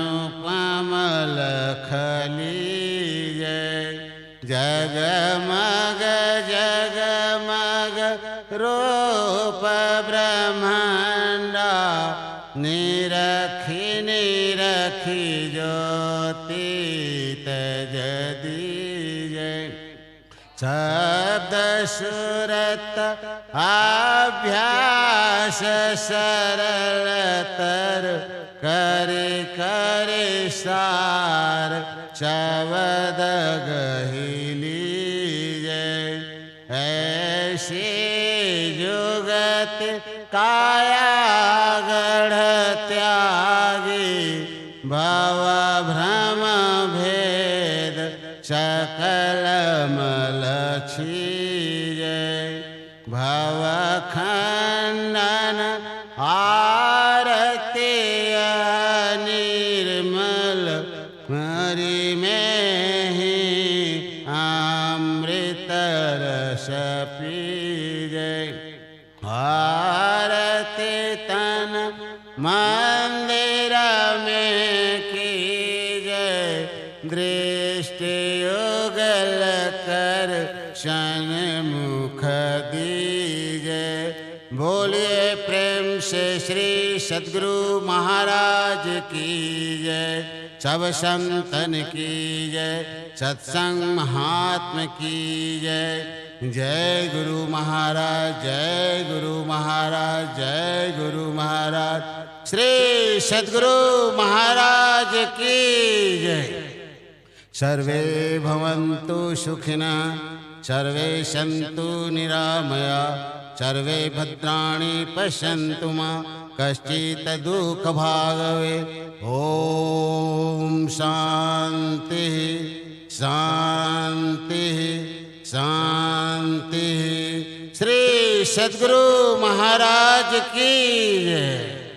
अनुपम लखलीजय जगमग जगमग रूप ब्रह्मांडा निरखी निरखी ज्योति तजदीजय शब्द सुरत अभ्यास सरलतर करे करे सार शब्द गहिली जय ऐसी जुगत काया गढ़ त्यागी भव भ्रम भेद सकल मलक्षीजय भव खंडन आरती निर्मल मरि में ही अमृत रस पीजय आरती तन मंदिर में कीजय दृष्टि युगल कर सन्मुख दीजय बोलिए प्रेम से श्री सद्गुरु महाराज की जय सब संतन की जय सत्संग महात्म की जय जय गुरु महाराज जय गुरु महाराज जय गुरु महाराज श्री सद्गुरु महाराज की जय सर्वे भवन्तु सुखिनः सर्वे सन्तु निरामया सर्वे भद्राणि पश्यन्तु मा कश्चित् दुःखभाग् ॐ शान्ति शान्ति शान्ति श्री सद्गुरु महाराज की जय।